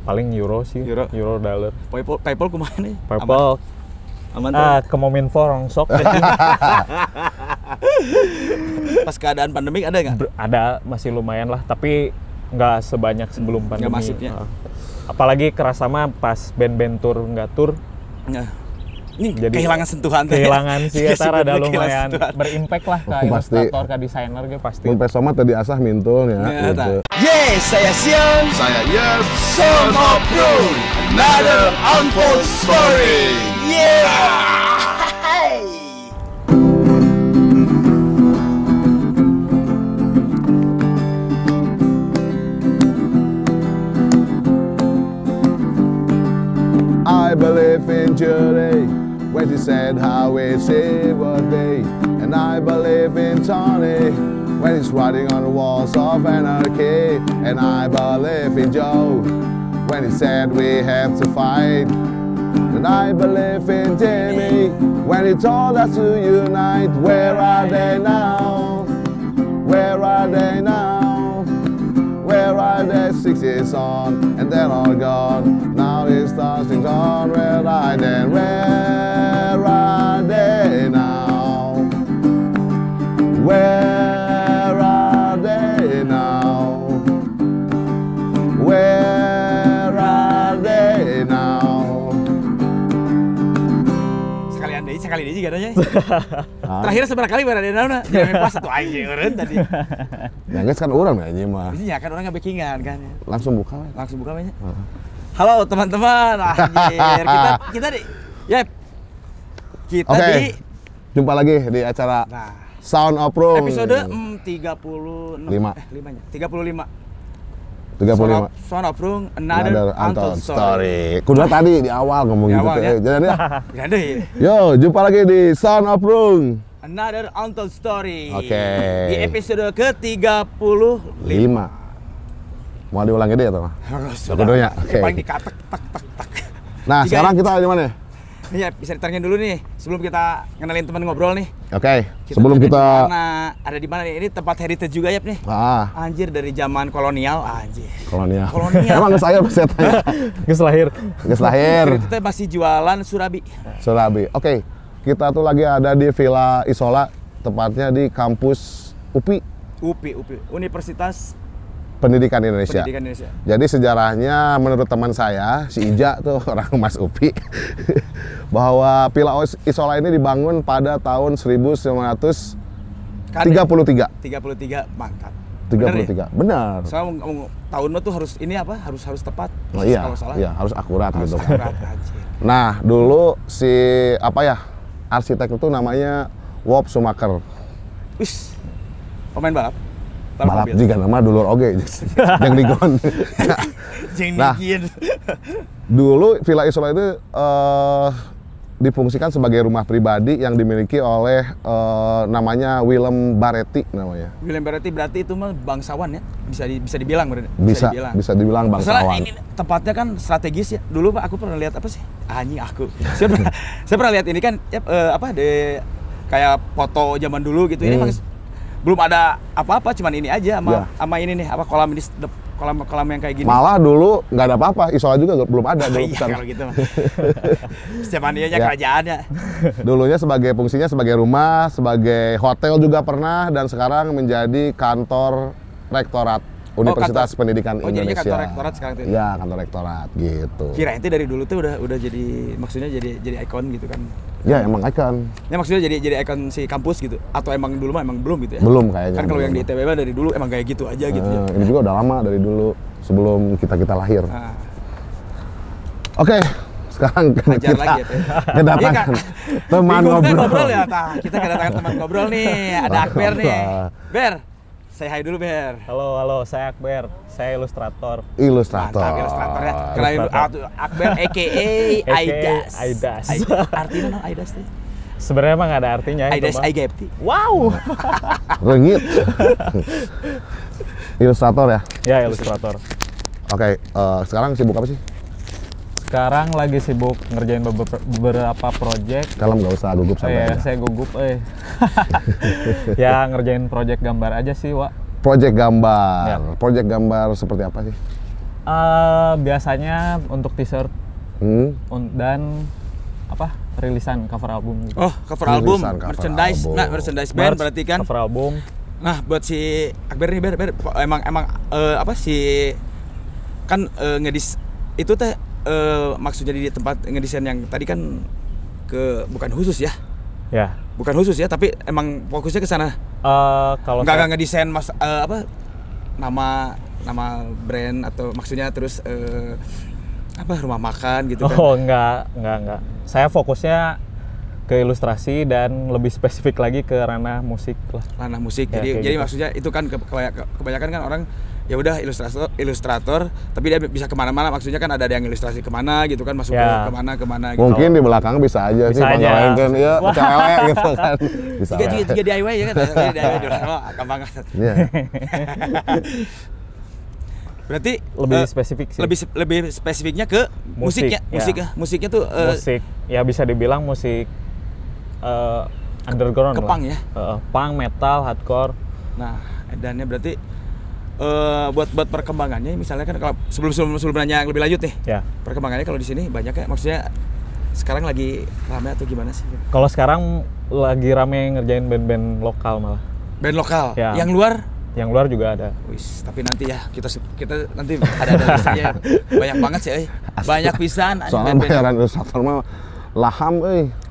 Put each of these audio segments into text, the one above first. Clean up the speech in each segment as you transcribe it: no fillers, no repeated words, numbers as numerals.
Paling euro sih, euro dollar. PayPal kumaha nih? PayPal. Aman tuh. Kominfo rongsok. Pas keadaan pandemik ada nggak? Ada, masih lumayan lah, tapi nggak sebanyak sebelum pandemi. Nggak masifnya. Apalagi kerasa mah pas band-band tur nggak tur. Nah. Ini jadi kehilangan sentuhan. Kehilangan sih ya, ada lumayan berimpact lah ke ilustrator, ke desainer gitu pasti. Mun pesoma tadi asah mintul ya. Gitu. Yes, saya Sion. Saya Yen. Son of Bro. Another untold story. Yeah. I believe in Julie when she said how it would be, and I believe in Tony when he's writing on the walls of anarchy, and I believe in Joe when he said we have to fight, and I believe in Jimmy when he told us to unite. Where are they now? Where are they now? Where are they 6 years on and they're all gone? Now it's starting on. Where are they? Where are they now? Where are they now? Where are they now? Sekali deui katanya. Terakhir seberapa kali berada di dalamna? Jangan pas satu aja eureun tadi. Ya geus kan urang ya anjing mah. Ini kan orang nge-backingan kan. Langsung buka. Langsung buka banyak. Halo teman-teman. Anjir, kita di Jumpa lagi di acara Sound of Room. Episode 35. 35. Sound of Room, Another Untold Story. Kudu tadi di awal ngomong gitu ya. Jadi ya. Yo, jumpa lagi di Sound of Room, Another Untold Story. Oke. Di episode ke-35. Mau diulang gede atau? Harus. Kudunya. Oke. Paling dikatek tak. Nah, sekarang kita di mana? Iya, bisa ditanya dulu nih sebelum kita kenalin teman ngobrol nih. Oke. Sebelum kita ada di mana nih? Ini tempat heritage juga ya, nih. Anjir, dari zaman kolonial, anjir. Kolonial. Emang saya bisa tanya. Geus lahir. Kita masih jualan surabi. Oke. Kita tuh lagi ada di Villa Isola, tepatnya di kampus UPI. Universitas Pendidikan Indonesia. Jadi sejarahnya menurut teman saya, si Ija tuh orang Mas UPI, bahwa Villa Isola ini dibangun pada tahun 1933. 33, mantap. 33, benar. Soalnya tahunnya tuh harus ini apa? Harus tepat. Iya, kalau salah. Iya, harus akurat gitu kan. Akurat, nah, dulu si arsitek itu namanya Wop Schumacher. Wis. Pemain balap juga nama dulur oge yang digon. Nah, dulu Villa Isola itu difungsikan sebagai rumah pribadi yang dimiliki oleh namanya Willem Baretti namanya. Willem Baretti berarti itu mah bangsawan ya? Bisa dibilang berarti. Bisa dibilang bangsawan. Masalah ini tempatnya kan strategis ya. Dulu Pak aku pernah lihat apa sih? Anjing aku. Saya pernah lihat ini kan kayak foto zaman dulu gitu. Ini belum ada apa-apa, cuman ini aja sama ini nih kolam yang kayak gini. Malah dulu nggak ada apa-apa, Isola juga belum ada dulu. Iya, kalau gitu mah. Setiap mandianya kerajaannya. Dulunya fungsinya sebagai rumah, sebagai hotel juga pernah, dan sekarang menjadi kantor rektorat Universitas Pendidikan Indonesia. Jadi kantor rektorat sekarang itu. Ya, kantor rektorat gitu. Kirain itu dari dulu tuh udah jadi, maksudnya jadi ikon gitu kan. Ya, emang ikon. Ya maksudnya jadi ikon si kampus gitu. Atau emang dulu mah emang belum gitu ya? Belum kayaknya. Kan kalau yang di ITB mah dari dulu emang kayak gitu aja gitu ya. Ini juga udah lama dari dulu, sebelum kita lahir. Oke, sekarang kita lagi, kedatangan teman ngobrol ya. Kita kedatangan teman ngobrol nih. Ada Akbar nih. Ber, say hi dulu, Ber. Halo, saya Akbar. Saya ilustrator. Mantap, ilustrator ya. Karena Akbar a.k.a. Aidas. Artinya non Aidas tuh? Sebenarnya emang nggak ada artinya. Aidas Aigepti. Wow. Rengit. Ilustrator ya? Ya, ilustrator. Oke, sekarang sibuk apa sih? Sekarang lagi sibuk ngerjain beberapa project. Kalem, nggak usah gugup sampai. Saya gugup. Ya, ngerjain project gambar aja sih, Wak. Project gambar. Ya. Project gambar seperti apa sih? Biasanya untuk t-shirt dan rilisan cover album gitu. Oh, cover album, Rilisan cover merchandise. album. Nah, merchandise band Merch, berarti kan. cover album. Nah, buat si Akbar nih, Ber, emang si kan ngedis itu teh maksudnya di tempat ngedesain yang tadi kan bukan khusus ya. Ya. Bukan khusus ya, tapi emang fokusnya ke sana. Kalau Enggak ngedesain nama brand atau maksudnya terus rumah makan gitu kan. Oh, enggak. Saya fokusnya ke ilustrasi dan lebih spesifik lagi ke ranah musik lah. Ranah musik. Ya, jadi gitu. maksudnya itu kan kebanyakan kan orang ya udah ilustrator, tapi dia bisa kemana-mana. Maksudnya kan ada yang ilustrasi kemana gitu kan, masuk ke kemana gitu. Mungkin di belakang bisa aja sih aja. ya cewek gitu kan. Bisa. Juga DIY ya kan. DIY dulu. Gampang banget. Iya. Berarti Lebih spesifik sih. Lebih spesifiknya ke musiknya. Musiknya tuh musik. Ya bisa dibilang musik underground ke lah. punk ya. Punk, metal, hardcore. Nah, edannya berarti buat perkembangannya misalnya kan kalau sebelum nanya lebih lanjut nih. Ya. Perkembangannya kalau di sini banyak ya, maksudnya sekarang lagi rame atau gimana sih? Kalau sekarang lagi rame ngerjain band-band lokal malah. Band lokal. Ya. Yang luar? Yang luar juga ada. Wis, tapi nanti ya kita nanti ada listanya banyak banget sih, banyak pisan. Soalnya bayaran ilustrator mah laham,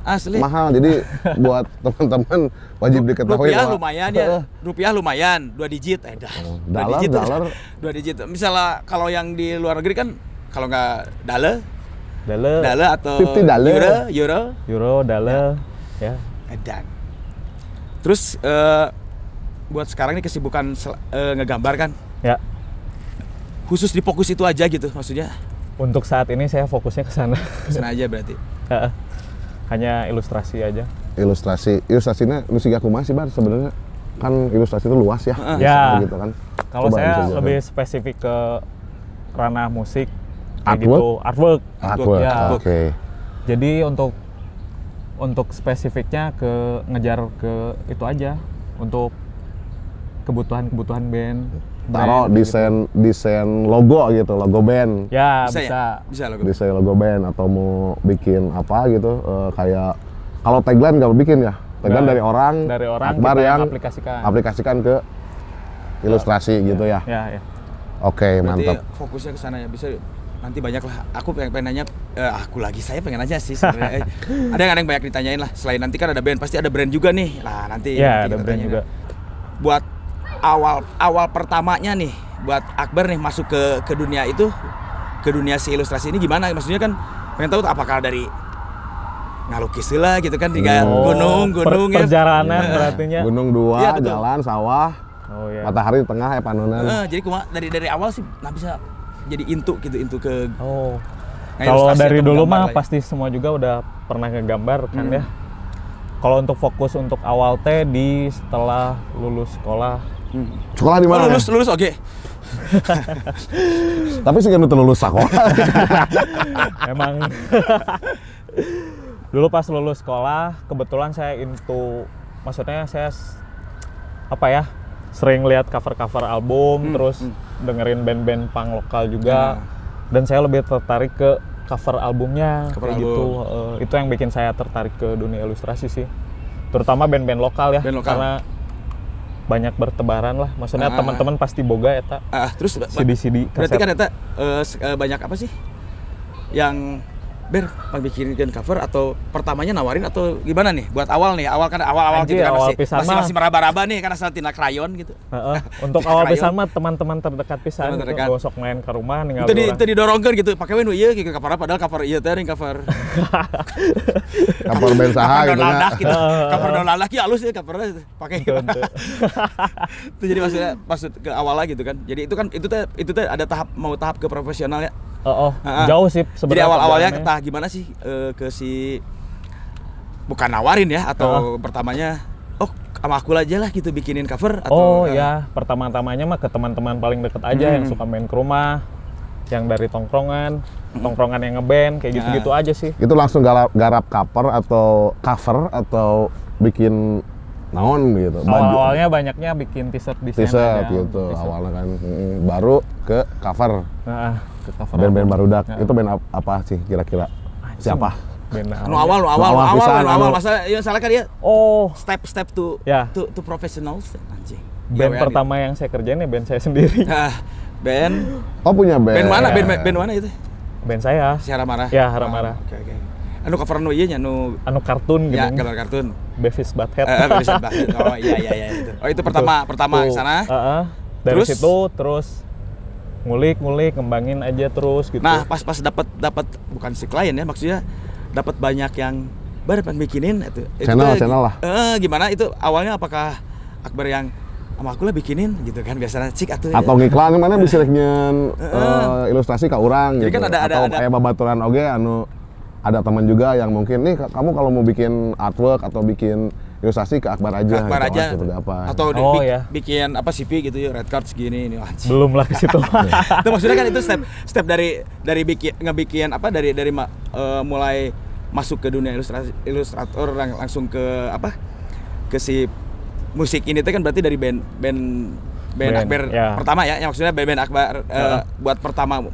asli mahal. Jadi buat teman-teman wajib diketahui rupiah bahwa lumayan ya. Rupiah lumayan, 2 digit. Dalar. 2 digit. Misalnya kalau yang di luar negeri kan kalau nggak Dale atau $50. Euro, Dale, ya. Edan. Terus buat sekarang ini kesibukan ngegambar kan? Ya. Khusus di fokus itu aja gitu maksudnya? Untuk saat ini saya fokusnya ke sana. Kesana aja berarti. Hanya ilustrasi aja. Ilustrasinya musik aku masih bar sebenarnya kan ilustrasi itu luas ya. Ya. Gitu kan. Kalau Coba saya bisa lebih spesifik ke ranah musik, kayak Artwork? gitu, artwork. Ya. Oke. Jadi untuk spesifiknya ngejar ke itu aja, untuk kebutuhan band. Taruh Band desain logo gitu, logo band. Ya, Bisa bisa. loh. Desain logo band atau mau bikin apa gitu kayak kalau tagline nggak bikin ya. Tagline dari orang Akbar kita yang aplikasikan ke ilustrasi gitu ya. Ya. Oke, Berarti mantap. fokusnya ke sana ya, bisa nanti banyak lah. Aku pengen nanya, saya pengen nanya sih sebenarnya. ada yang banyak ditanyain lah. Selain nanti kan ada band, pasti ada brand juga nih. Nah nanti Ya, kita ada brand tanyain. juga. Buat awal pertamanya nih, buat Akbar nih masuk ke dunia itu, ke dunia si ilustrasi ini gimana? Maksudnya kan pengen tahu apakah dari ngalukis lah gitu kan, di gunung ya. Perjalanan berartinya. Gunung 2, Iya, betul. jalan, sawah, Oh ya. matahari di tengah, panonan. Jadi dari awal sih bisa jadi intu ke Oh. Nah, Kalau ilustrasi dari atau dulu menggambar mah lah ya. pasti semua juga udah pernah ngegambar kan ya. Kalau untuk fokus untuk awal teh di setelah lulus sekolah. Sekolah di mana? Lulus oke. Tapi sih kan udah lulus sekolah. Emang dulu pas lulus sekolah kebetulan saya maksudnya saya sering lihat cover album, terus dengerin band-band punk lokal juga, dan saya lebih tertarik ke cover albumnya kayak gitu. Itu yang bikin saya tertarik ke dunia ilustrasi sih, terutama band-band lokal ya. Karena banyak bertebaran lah, maksudnya teman-teman pasti boga eta. Terus CD berarti kan eta banyak apa sih yang bikin cover atau pertamanya nawarin atau gimana nih buat awal kan awal gitu kan masih meraba-raba nih karena asal tina krayon gitu. Untuk awal pisan mah teman-teman terdekat pisan gitu, gosok main ke rumah ninggal itu didorongkeun gitu pakai we ieu gitu cover padahal cover ieu teh cover Cover band saha gitu nya cover ladak ya halus ya covernya pakai itu jadi maksud ke awal gitu kan. Jadi itu teh ada tahap ke profesional ya. Jauh sih sebenarnya. Jadi awal-awalnya gimana sih ke si bukan nawarin ya atau pertamanya sama aku aja lah gitu bikinin cover atau ya pertama-tamanya mah ke teman-teman paling deket aja yang suka main ke rumah, yang dari tongkrongan yang ngeband kayak gitu-gitu aja sih. Itu langsung garap cover atau bikin naon gitu. Awalnya banyaknya bikin t-shirt desain T-shirt aja. gitu awalnya kan. Baru ke cover. Nah, ke cover Band-band barudak. Ya. Itu band apa sih kira-kira? Siapa? Band awal masa ya salah kan dia Oh, step to ya. to professionals anjing. Band pertama yang saya kerjain ya band saya sendiri. Band Oh punya band. band mana? Band mana itu? Band saya. Si Hara-Marah. Ya, Hara-Marah. Oke. Anu cover nu ieu nya nu Kartun gitu. ya gambar kartun. Beavis Butthead. Bisa banget. Oh iya itu. Oh itu pertama ke sana. Dari Terus? situ terus ngulik ngembangin aja terus gitu. Nah, pas dapat bukan si klien ya, maksudnya dapat banyak yang pengen bikinin itu. Channel lah. Gimana itu awalnya apakah Akbar yang sama aku lah bikinin gitu kan biasanya cik atuh. Atau ngiklan mana bisa nyen ilustrasi ke orang Jadi gitu. kan ada kayak babaturan oge anu ada teman juga yang mungkin nih kamu kalau mau bikin artwork atau bikin ilustrasi ke Akbar aja Akbar gitu, aja seperti apa. atau ya. bikin apa CP gitu ya, red card segini ini anjing. Belum lah ke situ. Itu maksudnya kan itu step dari ngebikin apa dari mulai masuk ke dunia ilustrator langsung ke apa ke si musik ini kan berarti dari band Akbar ya. pertama ya, yang maksudnya band Akbar buat pertama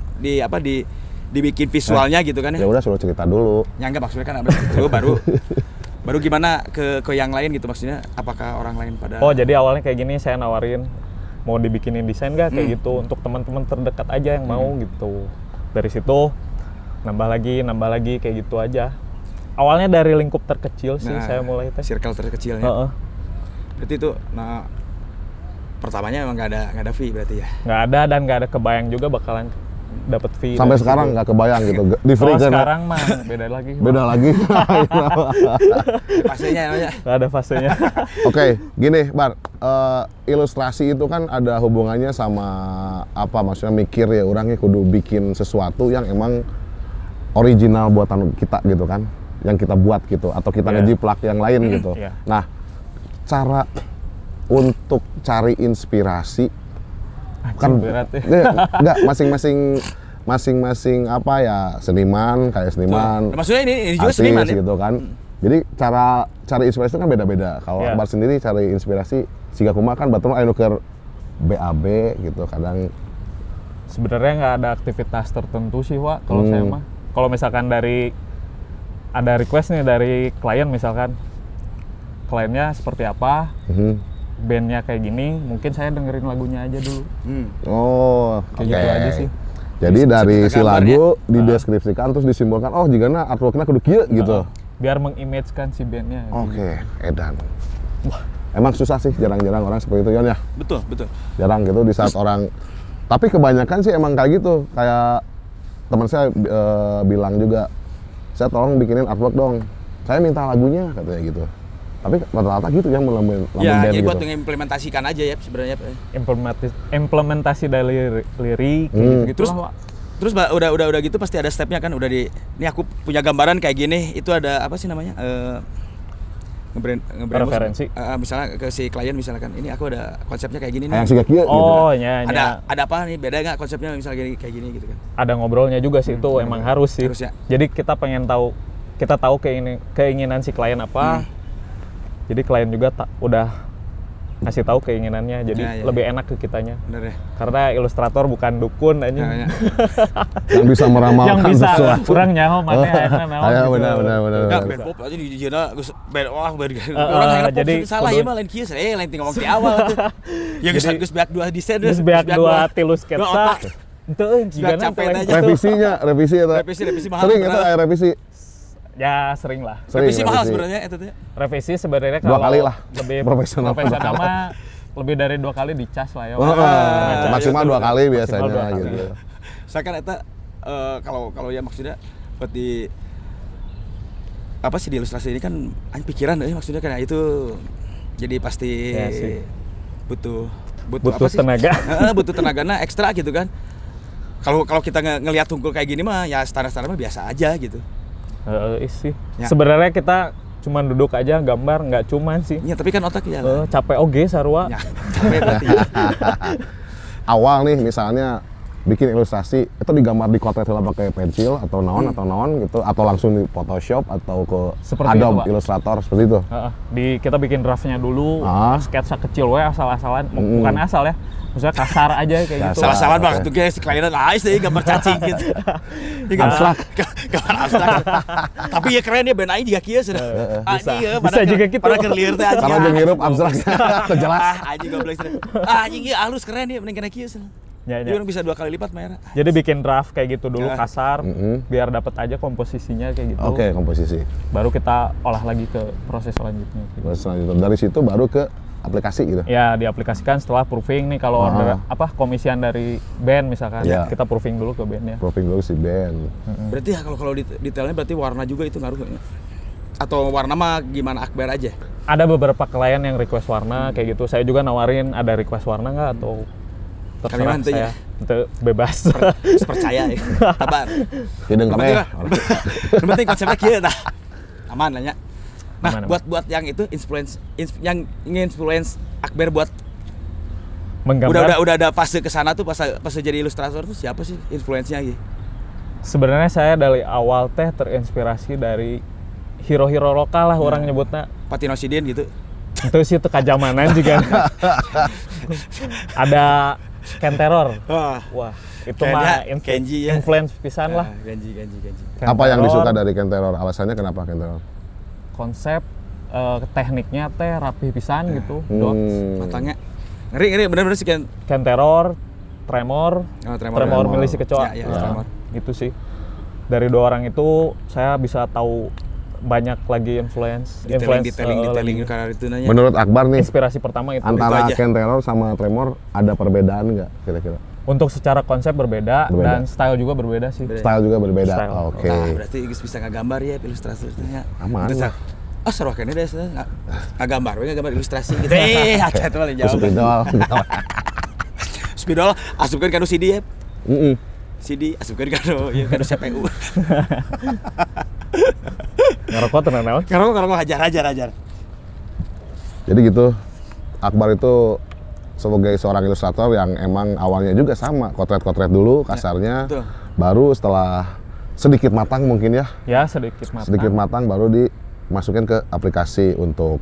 dibikin visualnya gitu kan ya. Ya udah suruh cerita dulu. Ya enggak maksudnya kan abis itu baru gimana ke yang lain gitu, maksudnya apakah orang lain pada. Oh jadi awalnya kayak gini, saya nawarin mau dibikinin desain gak kayak gitu untuk teman-teman terdekat aja yang mau gitu. Dari situ nambah lagi kayak gitu aja. Awalnya dari lingkup terkecil sih saya mulai circle terkecilnya. Berarti itu pertamanya emang nggak ada fee berarti ya. Nggak ada dan nggak ada kebayang juga bakalan dapat fee. Sampai sekarang nggak kebayang gitu. Di free kan. Sekarang mah beda lagi. Beda lagi. Fasenya namanya. Nggak ada fasenya. Oke, gini, Bar. Ilustrasi itu kan ada hubungannya sama apa? Maksudnya mikir ya, orangnya kudu bikin sesuatu yang emang original buatan kita gitu kan, yang kita buat gitu, atau kita ngejiplak yang lain gitu. Nah, cara untuk cari inspirasi kan enggak masing-masing apa ya, seniman kayak seniman. Maksudnya ini juga artis, seniman ya? gitu kan. Jadi cara cari inspirasi itu kan beda-beda. Kalau Akbar sendiri cari inspirasi siga kumaha kan batur anu keur BAB gitu kadang. Sebenarnya nggak ada aktivitas tertentu sih, Wak, kalau saya mah. Kalau misalkan ada request nih dari klien, misalkan kliennya seperti apa, bandnya kayak gini, mungkin saya dengerin lagunya aja dulu. Oh, kayak gitu aja sih. Jadi dari si lagu dideskripsikan terus disimbolkan, oh jigana artworknya kudu kieu gitu. Biar mengimage-kan si bandnya. Oke, edan. Wah, emang susah sih, jarang-jarang orang seperti itu ya. Betul. Jarang gitu di saat orang. Tapi kebanyakan sih emang kayak gitu. Kayak teman saya bilang juga, saya tolong bikinin artwork dong. Saya minta lagunya katanya gitu. Tapi rata-rata gitu yang melamun ya, band jadi gitu. buat mengimplementasikan aja ya sebenarnya. Implementasi dari lirik gitu. Terus udah gitu pasti ada stepnya kan, udah ini aku punya gambaran kayak gini, itu ada apa sih namanya? Ngebrand referensi. Misalnya ke si klien misalkan, ini aku ada konsepnya kayak gini nih. Yang siga kieu Oh, gitu. Nya. Ada apa nih? Beda nggak konsepnya misalnya kayak gini gitu kan? Ada ngobrolnya juga sih, itu emang harus sih. Harus ya. Jadi kita tahu keinginan si klien apa. Jadi klien juga udah kasih tahu keinginannya, jadi lebih enak ke kitanya. Bener ya. Karena ilustrator bukan dukun aja. Yang bisa meramalkan sesuatu. Kurang nyaho mana enak naon. Ayo benar. Enggak band pop aja di jieuna geus band orang hayang jadi pop salah ya mah lain kieu lain tinggal ngomong di awal tuh. Ya geus beak dua desain geus beak dua tilu sketsa. Henteu jigana revisi eta. Revisi mahal. Sering eta aya revisi. Ya sering lah. Revisi mahal sebenarnya itu tuh. Revisi sebenarnya kalau 2 kali lah. Lebih profesional mah lebih dari 2 kali dicas lah ya. Maksimal 2 kali biasanya gitu. Saya kan eta kalau ya maksudnya buat di apa sih di ilustrasi ini kan pikiran maksudnya kan itu jadi pasti butuh apa sih? Tenaga. Butuh tenagana ekstra gitu kan. Kalau kita ngelihat tunggul kayak gini mah ya standar-standar mah biasa aja gitu. Sih. Ya. Sebenarnya kita cuman duduk aja gambar, nggak cuman sih. Ya tapi kan otak ya. Capek oge sarua. Ya, capek berarti. Awal nih misalnya bikin ilustrasi itu digambar di kotret lah pakai pensil atau naon gitu atau langsung di Photoshop atau ke Seperti Adobe itu, Pak. Illustrator seperti itu. Kita bikin draftnya dulu, sketsa kecil we asal-asalan, bukan asal ya, maksudnya kasar aja kayak gitu. Salah-salah banget tuh guys, klien nice deh gambar cacing gitu. Abstrak. Gambar abstrak. Tapi ya keren ya band aing juga kieu sudah. Bisa juga gitu. Pada kelir teh anjing. Kalau jeung hirup abstrak jelas. Anjing goblok sudah. Anjing ieu halus keren ya mending kana kieu sudah. Jadi orang bisa 2 kali lipat Mayra. Jadi bikin draft kayak gitu dulu kasar, biar dapat aja komposisinya kayak gitu. Oke, komposisi. Baru kita olah lagi ke proses selanjutnya. Terus selanjutnya dari situ baru ke aplikasi gitu. Ya, diaplikasikan setelah proofing nih kalau order komisian dari band misalkan, kita proofing dulu ke bandnya. Proofing dulu si band. Berarti ya kalau detailnya berarti warna juga itu ngaruh ya? Atau warna mah gimana Akbar aja? Ada beberapa klien yang request warna kayak gitu. Saya juga nawarin ada request warna nggak atau terserah saya. Itu bebas. Percaya ya. Sabar. Tidak ngerti. Yang penting konsepnya kieu tah. Aman lah nya. Nah, Aman. buat yang itu yang influence Akbar buat menggambar. udah ada fase ke sana tuh pas jadi ilustrator tuh siapa sih influence-nya gitu? Sebenarnya saya dari awal teh terinspirasi dari hero-hero lokal lah orang nyebutnya. Patino Sidin gitu. Itu sih kajamanan juga. Ada Ken Terror. Wah, itu mah Kenji ya. influence pisan lah. Kenji. Ken Apa yang Terror, disuka dari Ken Terror? Alasannya kenapa Ken Terror? konsep tekniknya teh rapi pisan gitu. Dots. Matangnya ngeri bener-bener sih Ken Terror, Tremor milisi kecoa. Ya, Tremor. Gitu sih. Dari 2 orang itu saya bisa tahu banyak lagi detailing karena itu nanya. Menurut Akbar nih, inspirasi pertama itu. antara itu aja. Ken Terror sama Tremor ada perbedaan nggak kira-kira? Untuk secara konsep berbeda dan style juga berbeda sih. Style juga berbeda. Style. Oke. Nah, berarti Igis bisa ngegambar ya ilustrasinya. Aman Terus, lah. seru kayaknya deh ngegambar, ngegambar ilustrasi gitu. Aja itu paling jauh. Spidol, asupkan kanu CD ya. CD, asupkan kanu CPU. Ngerokok tenan naon? Karena hajar. Jadi gitu, Akbar itu sebagai seorang ilustrator yang emang awalnya juga sama, kotret-kotret dulu kasarnya, betul. Baru setelah sedikit matang mungkin ya. Ya, sedikit matang. Sedikit matang baru dimasukin ke aplikasi untuk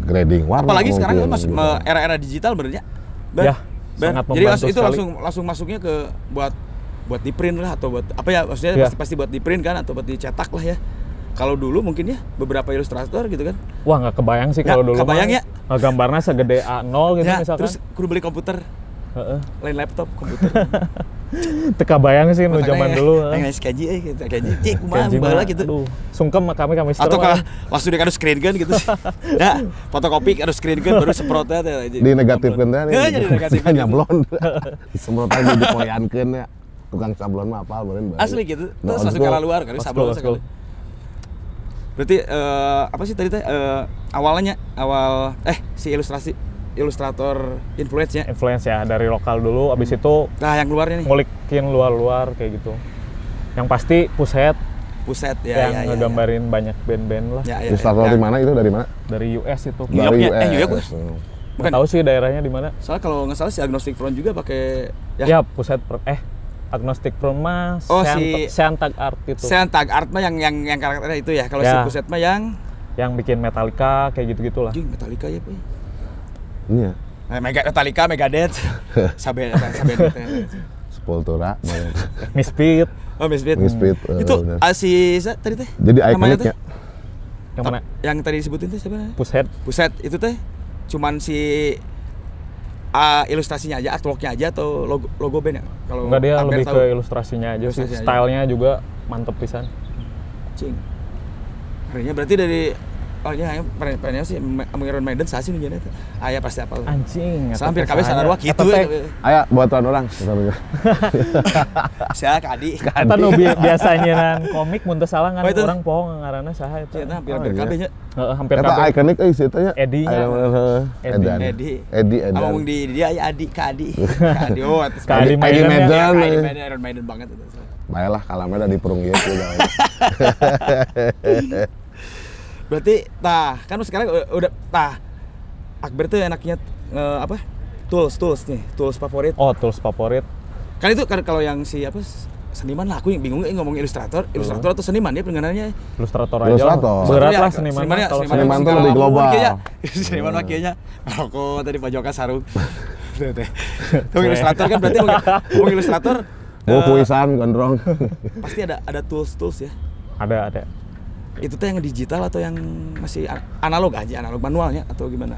grading warna. Apalagi sekarang kan gitu. era-era digital benernya. Ya, sangat Jadi membantu itu sekali. langsung masuknya ke buat di print lah atau buat apa ya maksudnya pasti buat di print kan atau buat dicetak lah ya. Kalau dulu mungkin ya beberapa ilustrator gitu kan. Wah, nggak kebayang sih kalau dulu. Kebayang ya. Gambarnya segede A0 gitu Ya, misalkan. terus kudu beli komputer. Lain laptop, komputer. Teka bayang sih nu zaman dulu. Yang kaji gitu. Kaji kumaha baheula gitu. Aduh, sungkem kami atau langsung di kadu screen kan gitu. Ya, fotokopi kadu screen kan baru semprot teh. Di negatifkeun teh. Jadi negatifkeun. Nyablon. Semprot aja dipoyankeun ya. Tukang sablon mah apal beureun. Asli gitu. Terus langsung ke luar kali sablon sekali. Berarti apa sih tadi teh awal si ilustrator influence ya dari lokal dulu, abis itu nah yang luarnya nih ngulikin luar kayak gitu. Yang pasti Puset ya yang ngegambarin banyak band-band lah. Ilustrator di mana itu, dari mana? Dari US itu. Dari US. Bukan tahu sih daerahnya di mana. Soalnya kalau nggak salah si Agnostic Front juga pakai ya Puset Agnostic Front mah Seantag Art itu. Seantag Art mah yang karakternya itu ya. Kalau si Puset mah yang bikin Metallica kayak gitu-gitulah. Metallica ya, Pak. Iya. Metallica, Megadeth, Saben Sepultura, Misfit. Oh, Misfit. Itu si tadi teh. Jadi ikoniknya. Yang mana? Yang tadi disebutin teh siapa namanya? Puset itu teh cuman si ilustrasinya aja, artworknya aja atau logo band ya? Kalau enggak, dia lebih ke ilustrasinya aja sih. Stylenya juga mantep pisan. Cing. Kayaknya berarti dari pengennya sih Iron Maiden sasi nu jadi. Aya pasti apa. Anjing. Hampir kabeh sarua kitu. Aya buatan orang. Sia Kadi. Eta nu biasanya nang komik mun teu salah ngan urang poho ngaranna saha eta. Eta hampir kabeh nya. Heeh, hampir kabeh. Eta ikonik euy si eta nya. Edi. Ngomong di dia aya Adi, Kadi. Kadi Kadi Iron Maiden banget itu. Baiklah kalamnya di perung ieu Berarti kan sekarang udah Akbar tuh enaknya tools favorit. Oh, tools favorit. Kan itu kan kalau yang si apa seniman lah, aku yang bingung ngomong ilustrator atau seniman ya pengenannya. Ilustrator aja. Ilustrator. Berat Ya, lah seniman. Kalau seniman tuh lebih global. Seniman makanya rokok tadi Pak Joka sarung. Tuh ilustrator kan berarti ngomong ilustrator. Kuisan gondrong. Pasti ada tools ya. Ada. Itu tuh yang digital atau yang masih analog aja, analog manualnya atau gimana?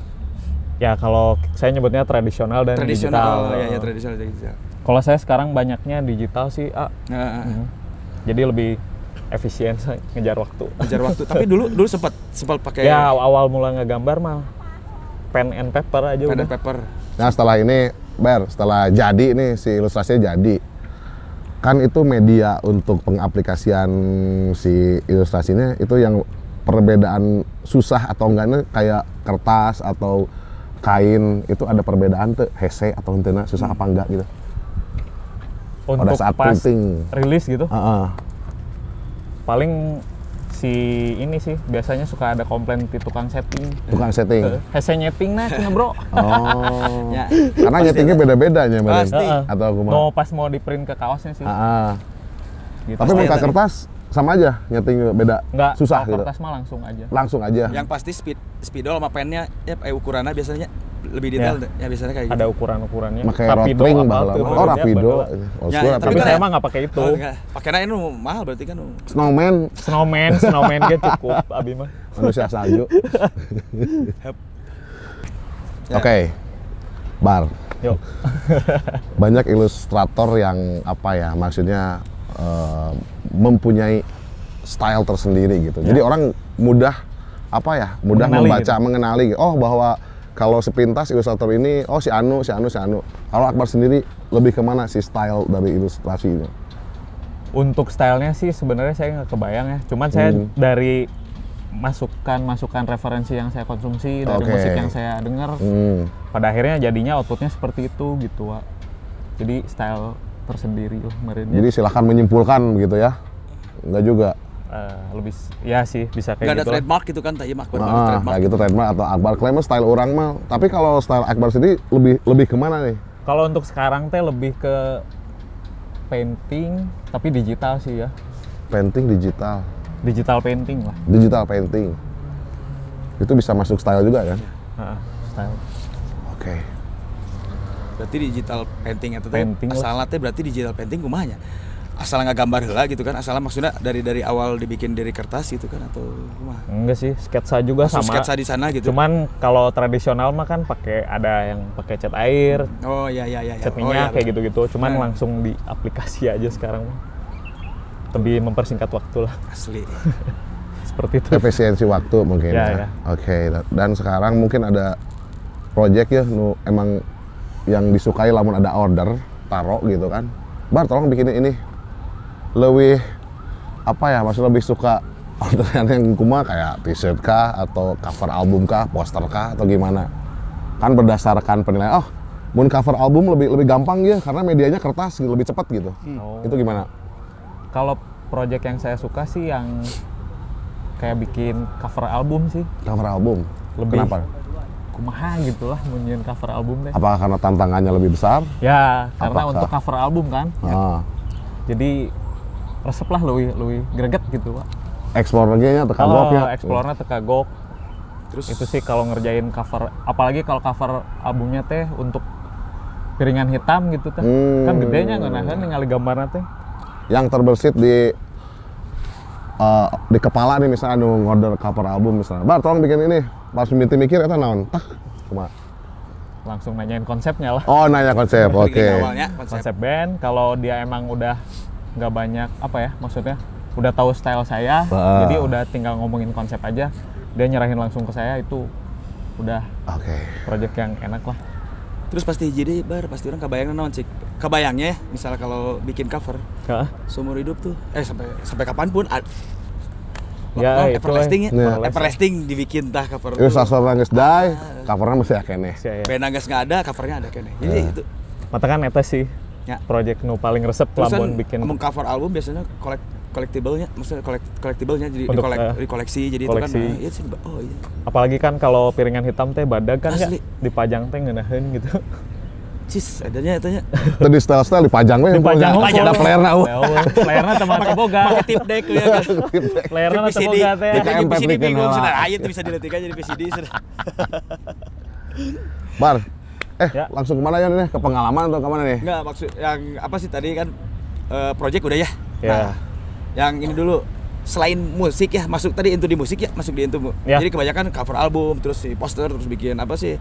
Ya kalau saya nyebutnya tradisional dan digital. Ya tradisional dan digital. Kalau saya sekarang banyaknya digital sih, jadi lebih efisien ngejar waktu. Tapi dulu sempat pakai. Ya awal mula ngegambar mah pen and paper aja pen udah. and paper. Nah setelah ini, setelah jadi nih si ilustrasinya jadi, kan itu media untuk pengaplikasian si ilustrasinya itu yang perbedaan susah atau enggaknya kayak kertas atau kain itu ada perbedaan tuh hese atau hentena susah apa enggak gitu. Untuk pada saat pas printing rilis gitu. Paling si ini sih biasanya suka ada komplain di tukang setting. Hese nyeting nah cina bro. Oh. Ya. Karena nyetingnya beda-bedanya pasti. Atau kumaha. No pas mau di print ke kaosnya sih. Gitu. Tapi muka kertas sama aja nyeting beda. Enggak, susah gitu. gitu. Kertas mah langsung aja. Yang pasti spidol sama pennya ya ukurannya biasanya lebih detail ya biasanya kayak gitu. Ada ukuran-ukurannya. Pakai Rapido Rapido. Tapi saya mah nggak pakai itu. Pakainya itu mahal berarti kan. Snowman gitu cukup abi mah. Manusia salju. Oke. Bar. Yuk. Banyak ilustrator yang apa ya maksudnya mempunyai style tersendiri gitu. Jadi orang mudah membaca, mengenali. Oh bahwa kalau sepintas ilustrator ini, oh si Anu. Kalau Akbar sendiri lebih kemana sih style dari ilustrasi ini? Untuk stylenya sih sebenarnya saya nggak kebayang ya. Cuman saya dari masukan referensi yang saya konsumsi, dari musik yang saya dengar, pada akhirnya jadinya outputnya seperti itu gitu, Wak. Jadi style tersendiri loh kemarinnya. Jadi silahkan menyimpulkan begitu ya? Enggak juga? Lebih ya sih bisa kayak gitu. Nggak ada trademark gitu kan, tak Akbar trademark. Kayak gitu trademark atau Akbar klaim style orang mah. Tapi kalau style Akbar sendiri lebih kemana nih? Kalau untuk sekarang teh lebih ke painting tapi digital sih ya. Painting digital. Digital painting lah. Digital painting. Itu bisa masuk style juga kan? Style. Oke. Berarti digital painting itu asalnya teh berarti digital painting kumanya. Asal nggak gambar heula gitu kan, asal maksudnya dari awal dibikin dari kertas gitu kan atau kumaha? Enggak sih, sketsa juga sama. Sketsa di sana gitu. Cuman kalau tradisional mah kan ada yang pakai cat air. Oh iya. Cat minyak kayak gitu-gitu. Cuman langsung di aplikasi aja sekarang mah. Lebih mempersingkat waktu lah. Asli. Seperti itu. Efisiensi waktu mungkin ya. Oke. Dan sekarang mungkin ada project ya emang yang disukai lamun ada order, taruh gitu kan. Bar tolong bikinin ini. Lebih apa ya, maksudnya lebih suka orderan yang kumaha kayak t-shirt kah atau cover album kah, poster kah atau gimana? Kan berdasarkan penilaian. Oh, mun cover album lebih gampang ya karena medianya kertas lebih cepat gitu. Itu gimana? Kalau project yang saya suka sih yang kayak bikin cover album sih. Cover album. Lebih kenapa? Kumaha gitu lah munyeun cover album deh. Apakah karena tantangannya lebih besar? Ya, karena untuk cover album kan. Jadi resep lah lebih greget gitu, Pak. Explore-nya tekagok ya. Explore-nya tekagok. Terus itu sih kalau ngerjain cover, apalagi kalau cover albumnya teh untuk piringan hitam gitu teh. Kan gedenya ngeunaheun ningali gambarna teh. Yang terbersit di kepala nih misalnya ngorder cover album misalnya. Bar tolong bikin ini. Pas mikir eta naon? Kumaha? Langsung nanyain konsepnya lah. Oh, nanya konsep. Oke. Konsep band kalau dia emang udah nggak banyak apa ya maksudnya udah tahu style saya jadi udah tinggal ngomongin konsep aja dia nyerahin langsung ke saya itu udah project yang enak lah. Terus pasti pasti orang kebayangnya naon cik kebayangnya ya misalnya kalau bikin cover seumur hidup tuh sampai kapanpun everlasting ya everlasting dibikin tah cover itu sastra geus die covernya masih akene band geus nggak ada covernya ada kene jadi itu mata kan eta sih project nu paling resep lamun bikin cover album biasanya collectible-nya maksudnya collectible-nya jadi dikoleksi jadi koleksi. Itu kan apalagi kan kalau piringan hitam teh badag kan ya dipajang teh ngeunaheun gitu cis adanya tanya. Tadi style dipajang we. Dipajang Ada flare-na. Flarena teman boga. Pakai tip deck ya kan. Flarena teu PCD, boga teh. di TKM PCD Patrick bingung Kenela. sudah. Ayo tuh bisa diletik aja di PCD sudah. Bar. Ya. Langsung kemana ya nih? Ke pengalaman atau kemana nih? Enggak maksud yang apa sih tadi kan project udah ya. Ya. Nah, yang ini dulu selain musik ya, masuk tadi di musik ya, masuk di Ya. Jadi kebanyakan cover album, terus si poster, terus bikin apa sih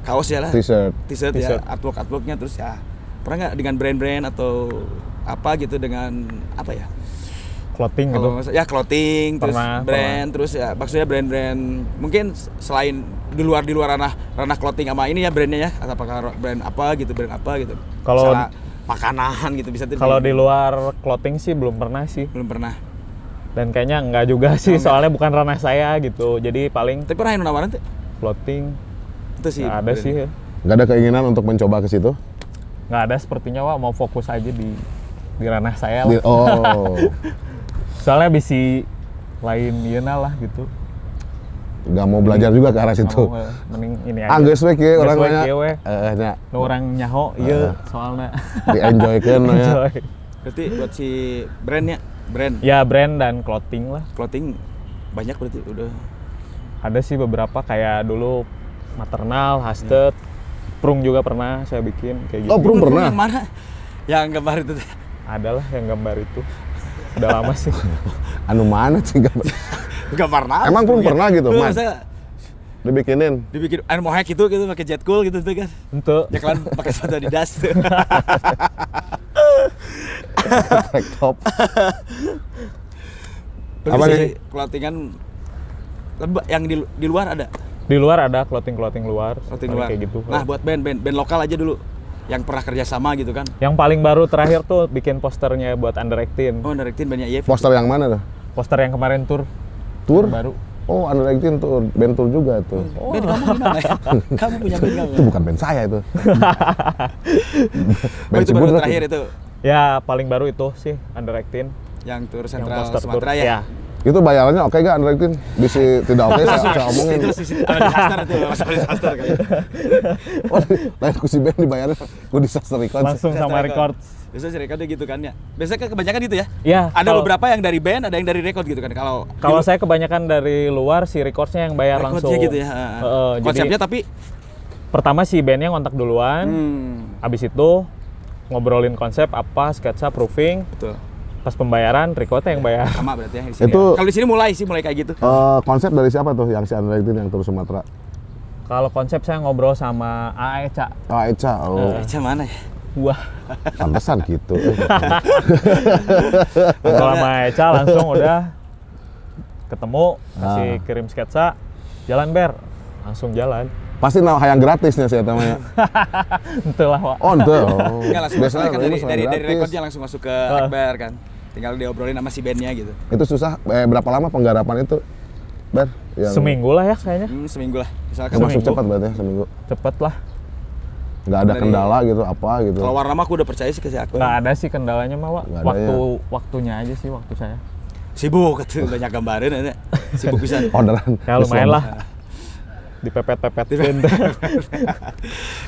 kaos ya lah, T-shirt. ya, artworknya, terus ya pernah nggak dengan brand-brand atau apa gitu dengan apa ya? Clothing gitu. Kalau nggak salah, ya clothing, terus Pernah, brand, terus ya maksudnya brand-brand mungkin selain di luar ranah clothing sama ini ya brandnya ya, apakah brand apa gitu. Kalau Misalnya makanan gitu bisa tuh. Kalau di luar clothing sih belum pernah sih. Belum pernah. Dan kayaknya enggak juga sih, soalnya bukan ranah saya gitu. Jadi paling Tapi pernah yang nawaran tuh? clothing Itu sih. nggak ada sih. Ya. Gak ada keinginan untuk mencoba ke situ? Nggak ada sepertinya, Wak. Mau fokus aja di ranah saya lah. Oh. Soalnya bisi lain yeuna lah gitu. Gak mau belajar juga ke arah situ. Mau, mending ini aja. Geus we kieu Geus orang we nya. kieu we. Nya Nu urang nyaho ieu soalna. di-enjoykeun ya. Enjoy. Berarti buat si brandnya, brand Ya brand dan clothing lah. clothing banyak berarti udah. Ada sih beberapa kayak dulu maternal, hashtag, prung juga pernah saya bikin kayak gitu. Oh, Prung pernah. Yang mana? Yang gambar itu. Ada lah yang gambar itu. Udah lama sih. Anu mana sih gambar? Gambar naon? Emang Prung pernah gitu, Lu Man? masa Dibikinin. dibikin anu mohek gitu pakai jet cool gitu tuh kan. Untuk Ya kan pakai sepatu Adidas. Track top. Apa Apa sih nih? clothingan yang di luar ada? di luar ada clothing luar, Clothing paling luar. kayak gitu. Nah, buat band lokal aja dulu yang pernah kerja sama gitu kan. Yang paling baru terakhir tuh bikin posternya buat Under 18. Oh, directin bandnya IF. Poster yang mana tuh? Poster yang kemarin tour Tour? baru. Oh, Under 18 tuh, band tour juga tuh. Band kamu gimana ya? Kamu punya band kamu? Itu bukan band saya itu. Oh, itu baru Cibutet terakhir itu Ya paling baru itu sih Under 18. yang tur Yang Sentral poster tour. Sumatera ya. Itu bayarannya oke gak Under 18? Bisa tidak oke saya omongin. Itu disaster itu, masalah disaster kan. Oh, lain ku si band dibayarnya ku disaster record. Langsung sama record. Biasanya si recordnya gitu kan ya. Biasanya kan kebanyakan gitu ya. Ya, Ada kalau- beberapa yang dari band, ada yang dari record gitu kan. Kalau saya kebanyakan dari luar si recordsnya yang bayar recordnya langsung. gitu ya. Jadi Konsepnya tapi pertama si bandnya ngontak duluan, hmm, abis itu ngobrolin konsep apa, sketsa, proofing, betul. pas pembayaran recordnya yang bayar. Sama berarti ya di sini. Itu- ya. Kalau di sini mulai kayak gitu. Konsep dari siapa tuh yang si Under 18 yang tur Sumatera? Kalau konsep saya ngobrol sama Aeca. Oh, Eca. Oh, Eca mana ya? Wah, pantesan gitu. ngobrol sama Aeca langsung udah ketemu, kasih Ah. kirim sketsa, jalan ber, langsung jalan. Pasti hayang gratisnya saya namanya. Entulah, Wak. Oh, ente. Oh. Enggak langsung Biasanya kan ini dari gratis. recordnya langsung masuk ke Akbar kan. Tinggal diobrolin sama si bandnya gitu. Itu susah. Berapa lama penggarapan itu? Bar? Seminggu lah ya kayaknya. Seminggu lah. Misalkan Masuk Seminggu. cepat berarti ya, seminggu. Cepet lah. Nggak ada Dari- kendala gitu, apa gitu. kalau warna mah aku udah percaya sih ke si Akbar. Nggak ada sih kendalanya mah, Wak. Nggak ada Waktunya aja sih waktu saya. Sibuk tuh banyak gambarin ya. Sibuk bisa. Orderan. Ya lumayan lah. Dipepet-pepetin.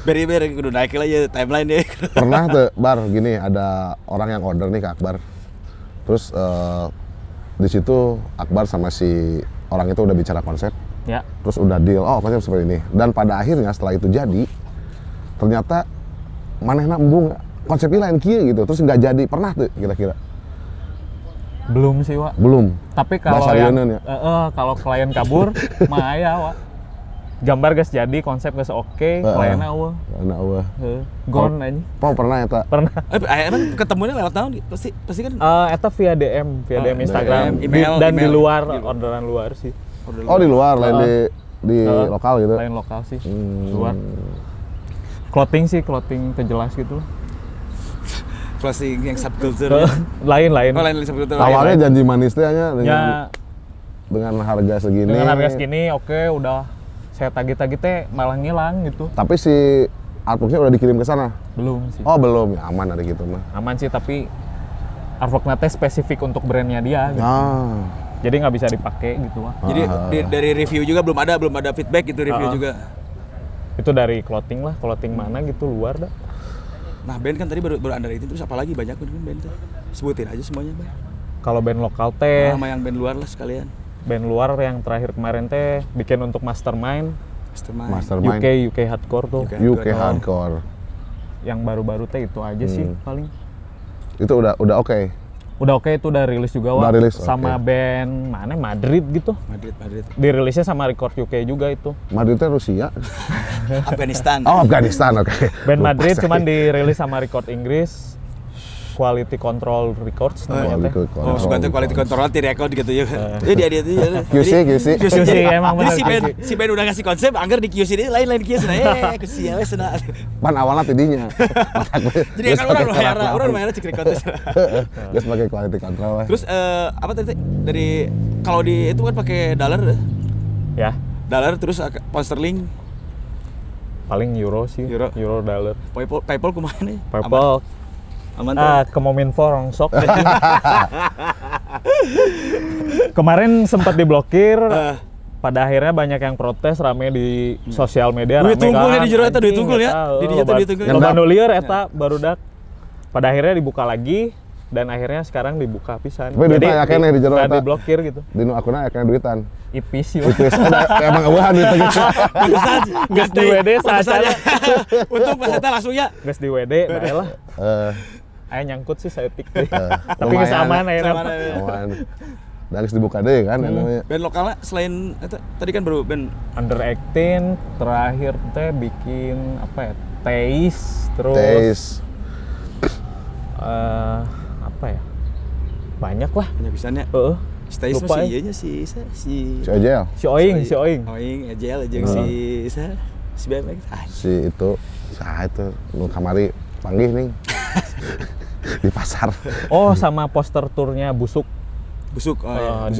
Beri kudu naik lah ya timeline deh. Pernah tuh, Bar, gini ada orang yang order nih ke Akbar. Terus di situ Akbar sama si orang itu udah bicara konsep. Ya. Terus udah deal, oh konsep seperti ini. Dan pada akhirnya setelah itu jadi, ternyata manehna embung konsepnya lain kieu gitu. Terus nggak jadi, pernah tuh kira-kira? Belum sih, Wak. Belum. Tapi kalau Bahasa yang Rionan ya? kalau klien kabur, mah aya, Wak. Gambar guys jadi, konsep guys oke, kliennya eueuh. Anak wah. Gone aja. Oh pernah ya tak? Pernah. Emang ketemunya lewat tahun pasti kan Eta via DM Instagram. email, Dan di email. luar, orderan luar sih. Oh di luar, lain di lokal gitu. Lain lokal sih, luar. Clothing terjelas gitu. closing yang subculture. Lain. Oh, lain subculture. Awalnya janji manis teh nya Ya, dengan harga segini. dengan harga segini, oke, udah saya tagih-tagih teh malah ngilang gitu. Tapi si artworknya udah dikirim ke sana. Belum sih. Oh belum, ya aman ada gitu mah. Aman sih, tapi artworknya teh spesifik untuk brandnya dia gitu. Ah, Jadi nggak bisa dipakai gitu, Wak. Jadi dari review juga belum ada feedback gitu review juga. Itu dari clothing lah, clothing mana gitu luar dah. Nah band kan tadi baru underrated, terus apa lagi banyak band tuh? Sebutin aja semuanya Bang. Kalau band lokal teh, Sama yang band luar lah sekalian. band luar yang terakhir kemarin teh bikin untuk Mastermind. Mastermind. UK Hardcore tuh. UK Hardcore. Yang baru-baru teh itu aja sih paling. Itu udah oke. Udah oke, itu udah rilis juga Udah rilis, sama band mana Madrid gitu. Madrid. Dirilisnya sama Record UK juga itu. Madrid itu Rusia. Afghanistan. Oh, Afghanistan, oke. Band Lupa Madrid saya. cuman dirilis sama Record Inggris. Quality Control Records namanya teh. Oh, suka tuh quality control di record gitu ya. Dia QC. Emang bener, si band udah ngasih konsep, anggar di QC ini lain QC nah. QC ya wes nah. Pan awalnya tidinya. Jadi kan orang lumayan cek record. Gue sebagai quality control. Terus apa tadi dari kalau di itu kan pakai dollar Ya, terus posterling paling euro sih. Euro dollar. PayPal kumaha nih? PayPal. Aman Ke Mominfo rongsok. Kemarin sempat diblokir. Pada akhirnya banyak yang protes rame di sosial media. Duit tunggul ya di jero eta, duit tunggul ya. Di dinya tuh duit tunggul. Loba nu lieur eta barudak. Pada akhirnya dibuka lagi dan akhirnya sekarang dibuka pisan. Tapi duitnya akeh di jero eta. Diblokir gitu. Dinu akunna akeh duitan. Ipis sih. Ipis emang eueuhan duit gitu. Geus di WD saja. Untung pas eta langsung ya. Geus di WD bae lah. Aya nyangkut sih seetik deh. Tapi geus aman aya. Aman. Dan harus dibuka deh kan namanya. Band lokalnya selain itu tadi kan baru band Under 18 terakhir teh bikin apa ya? Teis terus Teis. Apa ya? Banyak lah. punya pisannya. Stay Lupa masih ieunya si Ojel. Si Oing. Oing Ejel jeung si BMX. Si itu nu kamari panggih nih. Di pasar. Oh, sama poster turnya Busuk. Busuk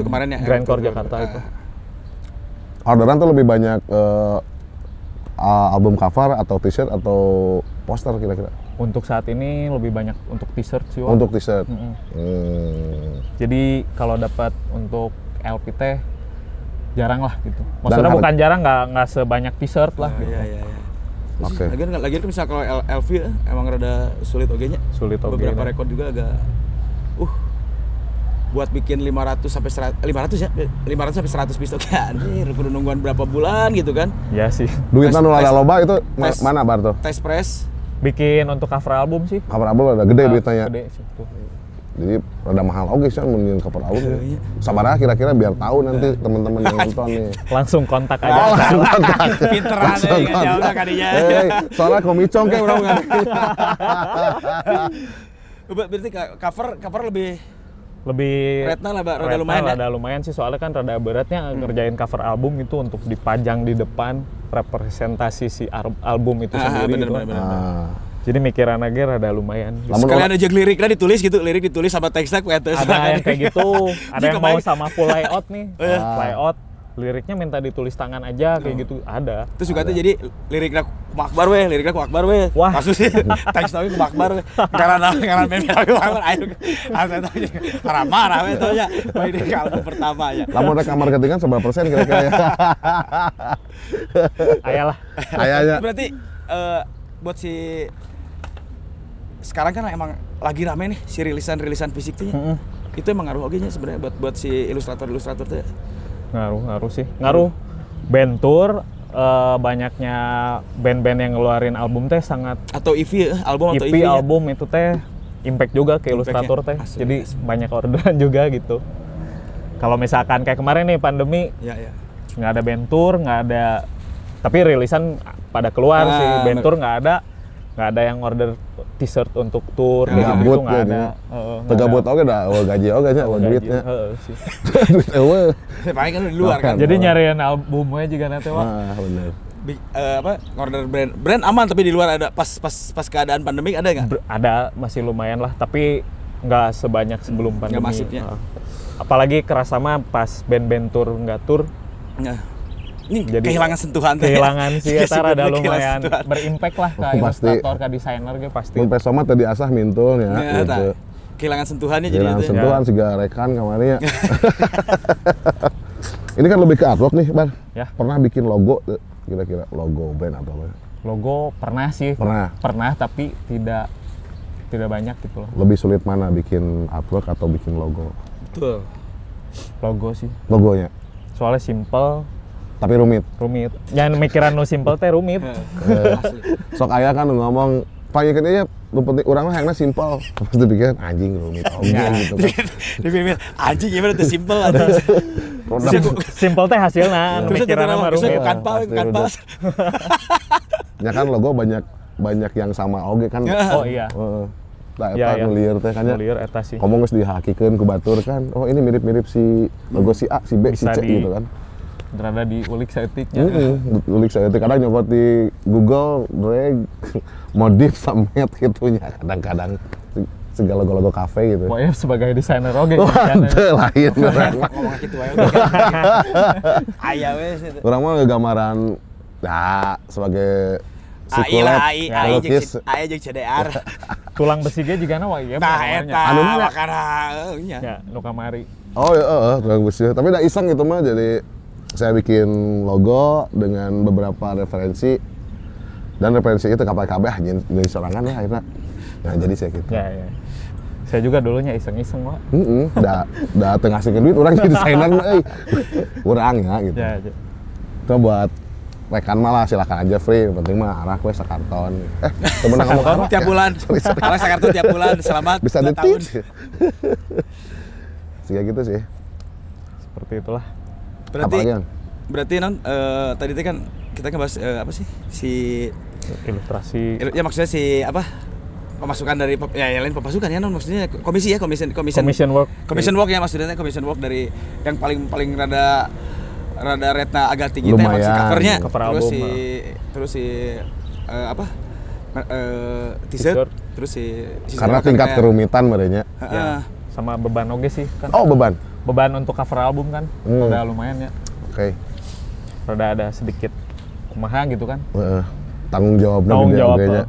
kemarin ya. Grand Core Jakarta itu. Orderan tuh lebih banyak album cover atau t-shirt atau poster kira-kira? Untuk saat ini lebih banyak untuk t-shirt sih. Untuk t-shirt. Jadi kalau dapat untuk LP teh jarang lah gitu. Maksudnya bukan jarang, nggak sebanyak t-shirt lah. Gitu. Iya. Oke. Lagian kan misalnya kalau LV emang rada sulit ogenya. Sulit oge. Beberapa rekor juga agak buat bikin 500 sampai 100 piece oke anjir kudu nungguan berapa bulan gitu kan. Iya sih. Duitnya nu ada loba itu mana bar tuh? Test press Bikin untuk cover album sih. Cover album ada gede duitnya ya. Gede sih tuh. Jadi rada mahal oke sih mun cover album ya. Sabar kira-kira biar tahu nanti teman-teman yang nonton nih. Langsung kontak aja. Langsung kontak. Pinteran deh jawabnya kadinya. Soalnya komicong kayak urang enggak. Berarti cover lebih rate-nya lah, rada lumayan ya? Rada lumayan sih, soalnya kan rada beratnya ngerjain cover album itu untuk dipajang di depan representasi si album itu sendiri. Bener. Jadi mikiran aja rada lumayan. Sekalian aja liriknya ditulis gitu, lirik ditulis sama teksnya ada yang kayak gitu, ada yang mau sama full layout nih, layout. Liriknya minta ditulis tangan aja kayak gitu, ada. Terus juga tuh jadi liriknya kumakbar weh, Wah. kasus sih teks tapi kumakbar weh. Karena meme kumakbar ayo. Marah-marah weh tuh ya. Ini album pertama ya. Lamun rek kamar ketingan seberapa persen kira-kira ya? Ayalah. Ayahnya. Berarti buat si sekarang kan emang lagi rame nih si rilisan fisik tuh ya. Itu emang ngaruh ogenya sebenarnya buat si ilustrator tuh. Ngaruh sih. Ngaruh band tour, banyaknya band-band yang ngeluarin album teh sangat atau EP album atau EP EP album itu teh impact juga ke ilustrator teh. Jadi banyak orderan juga gitu. Kalau misalkan kayak kemarin nih pandemi, nggak ada band tour, nggak ada, tapi rilisan pada keluar sih. Band tour nggak ada yang order t-shirt untuk tour gitu, nggak ada. Tegabut oke dah, gaji oke nya, duitnya. Sih. Duit eueuh. Paling kan di luar kan. Jadi nyariin albumnya juga nanti wah. Bener. Order brand aman tapi di luar ada pas keadaan pandemik ada nggak? Ada, masih lumayan lah, tapi nggak sebanyak sebelum pandemi. Nggak masifnya. Apalagi kerasa mah pas band-band tour nggak tour. Ini jadi kehilangan sentuhan sih ya, ada lumayan berimpact lah ke ilustrator, ke desainer gitu pasti. Mun pesoma tadi asah mintul ya gitu. Kehilangan sentuhannya jadi kehilangan sentuhan siga rekan kemarin ya. Ini kan lebih ke artwork nih, Bar. Ya. Pernah bikin logo kira-kira logo brand atau apa? Logo pernah sih. Pernah tapi tidak banyak gitu loh. Lebih sulit mana bikin artwork atau bikin logo? Betul. Logo sih. Logonya. Soalnya simple Tapi rumit. Jangan mikiran nu simple teh rumit. Asli. Sok aya kan ngomong paling aja lu penting urang mah hayangna simpel. Pas dipikir anjing rumit oge gitu kan. Dipikir anjing gimana tuh simple aja. Simple teh hasilna, mikiran mah rumit. Bukan pas. Ya kan logo banyak yang sama oge kan. Oh iya. Nah, eta nu lieur teh kan ya. Lieur eta sih. Ngomong geus dihakikeun ku batur kan. Oh, ini mirip-mirip si logo si A, si B, si C gitu kan. Berada di ulik saeutiknya. Ulik saeutik kadang nyokot di Google drag modif samet gitunya kadang-kadang segala logo kafe gitu. Pokoknya sebagai desainer oge kan. Lain urang. Ngomong kitu wae. Aya we itu. Urang mah gambaran sebagai AI jeung CDR. Tulang besi ge jigana wa ieu. Nah eta makana nya. Ya, nu kamari. Oh iya, tulang besi. Tapi udah iseng gitu mah jadi saya bikin logo dengan beberapa referensi dan referensi itu kabeh jadi sorangan ya akhirnya. Nah, jadi saya gitu. Ya. Saya juga dulunya iseng-iseng, Pak. Da teu ngasihkeun duit urang jadi desainer mah euy. Urang ya gitu. Ya. Itu buat rekan malah silakan aja free, penting mah arah we sakarton. Temen ngomong tiap bulan. Arah sakarton tiap bulan selamat bisa 2 tahun. Kayak gitu sih. Seperti itulah. Berarti non tadi teh kan kita bahas apa sih? Si ilustrasi. Ya maksudnya si apa? Pemasukan dari lain pemasukan ya non maksudnya komisi ya commission work. Commission work ya maksudnya commission work dari yang paling rada retna agak tinggi teh masih covernya. Cover Terus si apa? T-shirt terus si karena tingkat kerumitan merenya. Ya, sama beban oge sih kan. Oh, beban untuk cover album kan udah lumayan ya. Oke. Rada ada sedikit kumaha gitu kan. Tanggung jawabnya.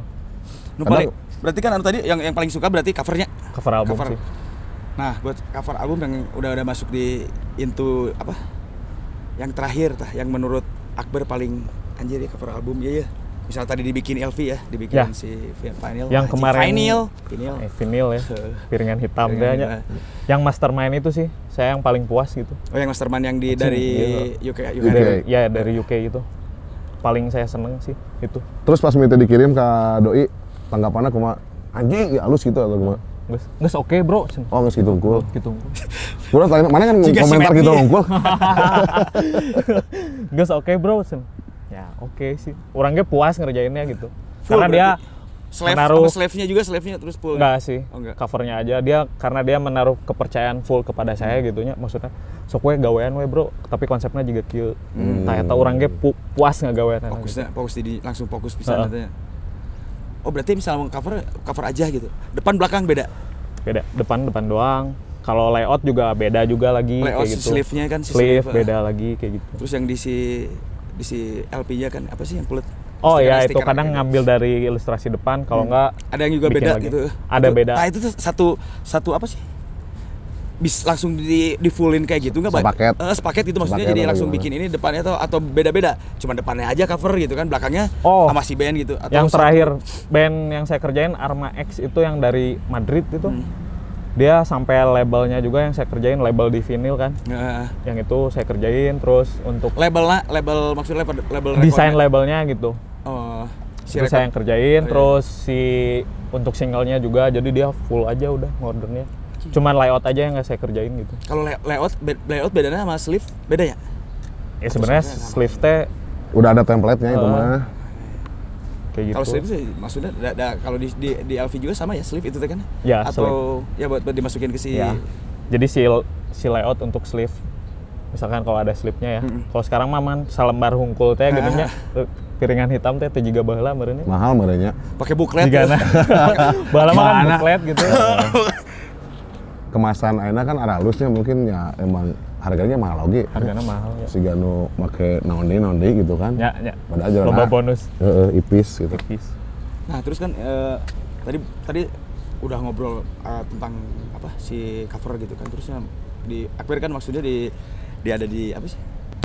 Berarti kan tadi yang paling suka berarti covernya. Cover album sih. Nah, buat cover album yang udah masuk di into apa? Yang terakhir yang menurut Akbar paling anjir ya cover album ya. Misal tadi dibikin LV ya, dibikin si vinyl. Yang kemarin vinyl ya. Piringan hitam kayaknya. Yang mastermind itu sih saya yang paling puas gitu. Oh, yang mastermind yang dari UK. Ya, dari UK itu. Paling saya seneng sih itu. Terus pas minta dikirim ke doi, tanggapannya kumaha? Anjing, ya halus gitu atau kumaha? Geus oke, Bro. Oh, geus gitu unggul. Gitu. Kurang tanya mana kan komentar gitu unggul. Geus oke, Bro. Ya, oke sih. Orangnya puas ngerjainnya gitu. Karena dia menaruh slave-nya terus full. Enggak sih. Covernya aja karena dia menaruh kepercayaan full kepada saya gitunya. Maksudnya sok we gawean we, Bro, tapi konsepnya juga kieu. Tah eta urang ge puas ngagawean. Langsung fokus pisan katanya. Oh, berarti misalnya cover aja gitu. Depan belakang beda. Depan doang. Kalau layout juga beda juga lagi layout kayak gitu. Sleeve-nya kan sleeve beda lagi kayak gitu. Terus yang di si LP-nya kan apa sih yang kulit? Oh ya, itu kadang ngambil dari ilustrasi depan, kalau enggak ada yang juga beda lagi. Gitu. Ada beda. Nah, itu tuh satu apa sih? Bisa langsung di fullin kayak gitu enggak, Pak? Sepaket gitu maksudnya, jadi langsung bikin ini depannya atau beda-beda. Cuma depannya aja cover gitu kan, belakangnya sama si band gitu atau yang terakhir band yang saya kerjain Arma X itu yang dari Madrid itu. Dia sampai labelnya juga yang saya kerjain, label di vinyl kan. Yang itu saya kerjain, terus untuk label maksudnya label desain labelnya gitu. Oh, itu saya yang kerjain, terus si untuk singlenya juga, jadi dia full aja udah ordernya. Cuman layout aja yang nggak saya kerjain gitu. Kalau layout bedanya sama sleeve beda ya? Ya sebenarnya sleeve teh udah ada template-nya itu mah. Kayak gitu. Kalau sleeve sih maksudnya kalau di LV juga sama ya sleeve itu kan? Ya, atau sleeve. Ya buat dimasukin ke si. Ya. Jadi si layout untuk sleeve. Misalkan kalau ada sleeve-nya ya. Kalau sekarang mah salembar hungkul teh geunya piringan hitam teh juga baheula meureun. Mahal meureunnya. Pakai buklet. Baheula mah kan buklet gitu. Kemasan ayeuna kan ada halusnya mungkin ya emang harganya mahal oge. Harganya mahal ya. Siga nu make naon deui gitu kan. Ya. Padahal jalan loba bonus. Ipis gitu. Nah, terus kan tadi udah ngobrol tentang apa si cover gitu kan. Terusnya di Akbar kan maksudnya di ada di apa sih?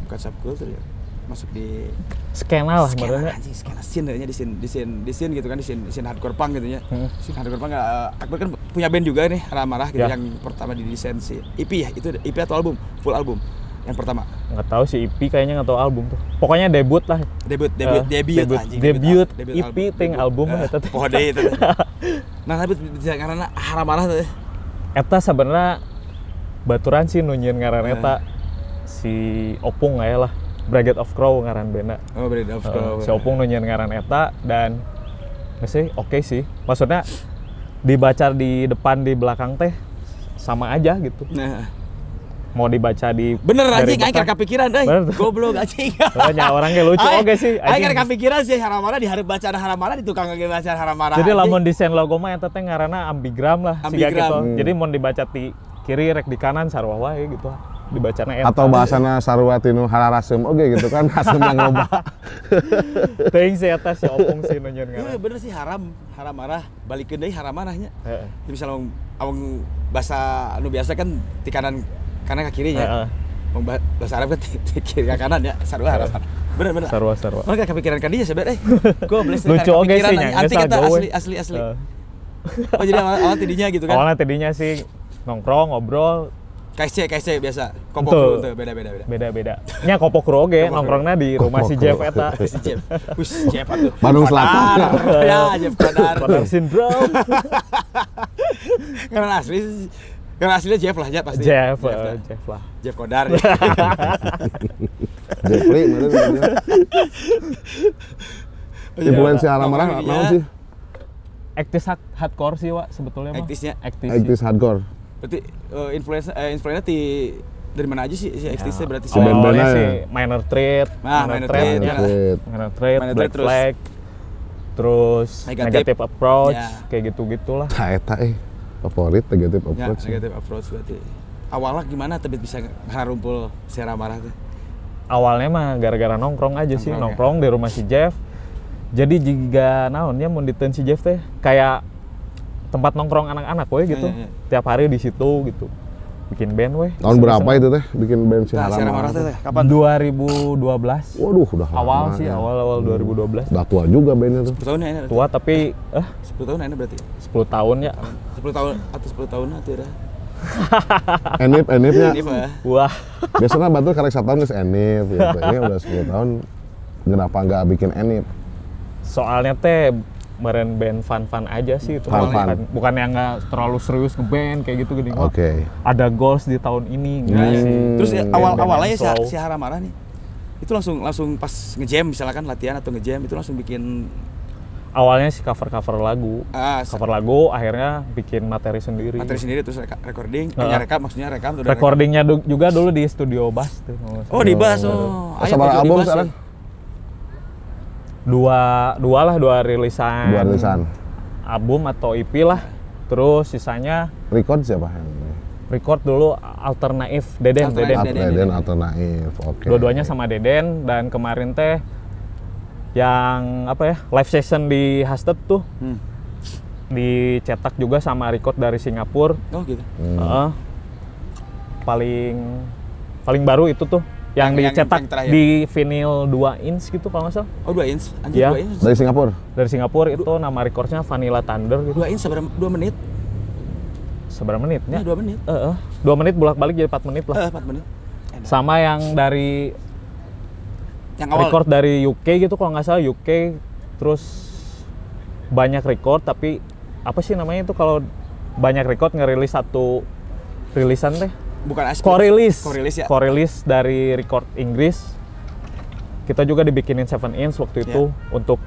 Bukan subculture ya. masuk di skena lah skena sebenarnya. anjing, skena scene-nya di scene gitu kan, di scene hardcore punk gitu ya. Scene hardcore punk Akbar kan punya band juga nih, Marah gitu Ya. yang pertama didesain si EP ya, itu EP atau album? Full album yang pertama. Nggak tahu sih EP kayaknya nggak tahu album tuh. Pokoknya debut lah. Debut anjing. Debut album. EP ting album lah eta teh. Oh, deh itu. Nah, tapi karena Marah tuh. Eta sebenarnya baturan sih nunjieun ngaran eta si Opung aya lah. Brigade of Crow ngaran bena. Oh, Brigade of Crow. Si Opung nunjieun ngaran eta dan sih oke sih. Maksudnya dibaca di depan di belakang teh sama aja gitu. Nah, mau dibaca di bener dari anjing, aing belakang. kepikiran deh. Bener. Goblok anjing. Banyak orang kayak lucu oke sih. Aing kepikiran sih Haramara di hareup bacaan Haramara di tukang bacaan Haramara. Jadi lamun desain logo mah eta teh ngaranna ambigram lah siga Ambigram. gitu. Jadi mau dibaca di kiri rek di kanan sarua wae gitu. Dibacana eta. Atau bahasana sarua tinu hararasem oge gitu kan, asem yang loba. Teuing si eta si Opung sih nunjieun ngaran. Bener sih Haramara balikeun deui Haramarahnya. Heeh. Jadi misalnya awang bahasa anu biasa kan di kanan ke kirinya. Heeh. Bahasa Arab kan di kiri ke kanan ya, sarua Haramara. Bener. Sarua. Mana kepikiran kan dia sebenarnya. Goblok Lucu oge sih nya. anti kita asli. Oh, jadi awal tidinya gitu kan. Awalnya tadinya sih nongkrong ngobrol KSC biasa. Tuh. Kopok tuh beda. beda. Nya kopok roge nongkrongnya di rumah si Jeff eta. Si Jeff. Jeff atuh. Bandung Selatan. Ya, Jeff Kodar. Kodar syndrome. Karena aslinya Jeff lah, pasti. Jeff Jeff lah. Jeff Kodar. Jeffrey mana influensi Haramara naon sih? Aktis hardcore sih Wak sebetulnya mah. Aktisnya? Aktis hardcore. Berarti influencer dari mana aja sih si Aktisnya berarti Si band-bandnya awalnya ya? sih Minor Threat, Minor Threat, ya. Minor Threat, Minor Black Threat, terus Flag, terus Negative Approach, Ya. kayak gitu-gitulah. Tah eta favorit negative Ya, approach. negative approach berarti. Awalnya gimana tapi bisa ngarumpul si Haramara tuh? Awalnya mah gara-gara nongkrong aja sih, Nongkrong, nongkrong di rumah si Jeff. Jadi jika naonnya mau diteun si Jeff teh kayak tempat nongkrong anak-anak we gitu. Iya. Tiap hari di situ gitu. Bikin band we. Tahun berapa itu teh bikin band si Nah, si Haramara Haramara? teh kapan? 2012. Waduh, udah lama. Awal sih, ya. awal 2012. Udah tua juga bandnya tuh. 10 tahun ya ini. Tua tapi 10 tahun ini berarti. 10 tahun ya. 10 tahun atau 10 tahun atau ya. Enipnya Ini Pak. Wah. biasanya batur karek 1 tahun geus enip gitu. Ini udah 10 tahun kenapa nggak bikin enip? Soalnya teh meren band fun-fun aja sih itu. Fun-fun. Bukan yang nggak terlalu serius ngeband kayak gitu gini. Oke. Ada goals di tahun ini enggak sih. Terus ya, awalnya ya slow. si Haramara nih. Itu langsung pas nge-jam misalkan latihan atau nge-jam itu langsung bikin Awalnya sih cover lagu. Cover lagu akhirnya bikin materi sendiri. materi sendiri terus recording, rekam maksudnya rekam tuh. Recordingnya juga dulu di studio bass tuh. Oh, di bass. Oh. Ayo, Sabar di album bass, sekarang? Dua rilisan. 2 rilisan. Album atau EP lah. Terus sisanya Record siapa? record dulu Alternatif Deden. Deden alternatif. Oke. Dua-duanya sama Deden dan kemarin teh yang apa ya live session di Hasted tuh dicetak juga sama record dari Singapura. Oh gitu. Paling baru itu tuh yang dicetak terakhir. di vinyl 2 inch gitu kalau nggak salah. Oh 2 inch, anjir Iya. 2 inch. Dari Singapura. Dari Singapura itu nama recordnya Vanilla Thunder gitu. 2 inch seberapa 2 menit? Seberapa menitnya? 2 menit. 2 menit bolak-balik jadi 4 menit lah. 4 menit. Enak. Sama yang dari Yang awal record dari UK gitu kalau nggak salah UK, terus banyak record tapi apa sih namanya itu kalau banyak record ngerilis satu rilisan teh? bukan aspek. Co-release Ya. Co-release dari record Inggris. Kita juga dibikinin 7 inch waktu itu untuk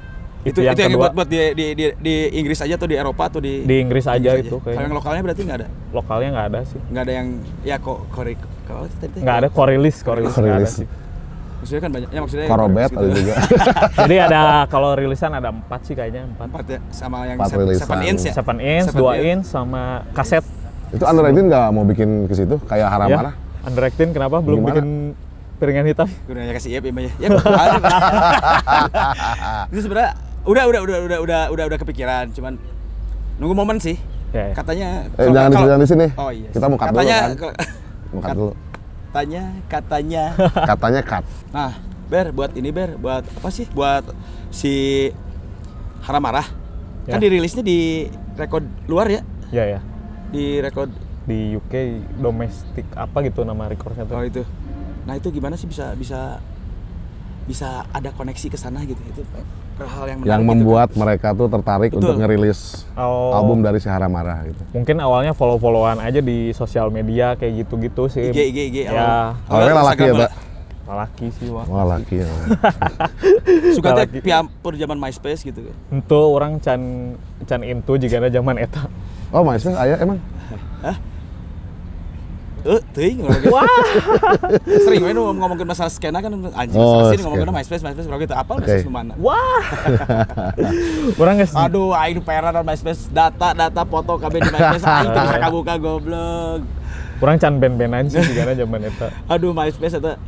Itu yang yang kedua. buat di Inggris aja atau di Eropa atau di Inggris aja itu Kalau yang kayaknya. lokalnya berarti nggak ada. Lokalnya nggak ada sih. Nggak ada yang ya kalau tadi Nggak ada co-release nggak ada Co-release. sih. maksudnya kan banyak ya maksudnya Korobet gitu. ada juga. Jadi ada kalau rilisan ada 4 sih kayaknya 4. 4 ya sama yang 4 rilisan. 7 inch ya. 7 inch, 2 inch sama kaset. Itu Underrated nggak mau bikin ke situ kayak Haramara? Ya, Underactin kenapa belum Gimana? bikin piringan hitam? Gue nanya kasih Iep ya. Ya. Itu sebenarnya udah kepikiran, cuman nunggu momen sih. Ya, ya. Katanya Jangan di sini. Oh iya. Kita mau cut dulu katanya kan. Mau cut dulu. katanya Katanya cut. nah buat apa sih? Buat si Haramarah. Kan Ya. dirilisnya di rekod luar ya? Ya. Di rekod Di UK domestik apa gitu nama recordnya tuh. oh itu. Nah, itu gimana sih bisa ada koneksi ke sana gitu. Itu hal yang menarik Yang gitu membuat kan. mereka tuh tertarik Betul. untuk ngerilis Oh. album dari si Haramarah gitu. Mungkin awalnya follow-followan aja di sosial media kayak gitu-gitu sih. IG. Ya, Awalnya laki ya, Pak? laki sih wah. Oh, laki ya. Suka teh Lagi. piampur zaman MySpace gitu kan. Itu orang can intu jika ada zaman eta. Oh, MySpace aya emang? Teuing ngomongin. Wah. Sering we ngomongin masalah skena kan anjing Oh, sih ngomongin skena. MySpace berapa gitu. Apa Oke. MySpace nu mana? Wah. Orang geus Aduh, aing pera dan MySpace data foto KB di MySpace aing teu bisa kabuka goblok. orang can band-bandan sih jika ada zaman eta. Aduh, MySpace eta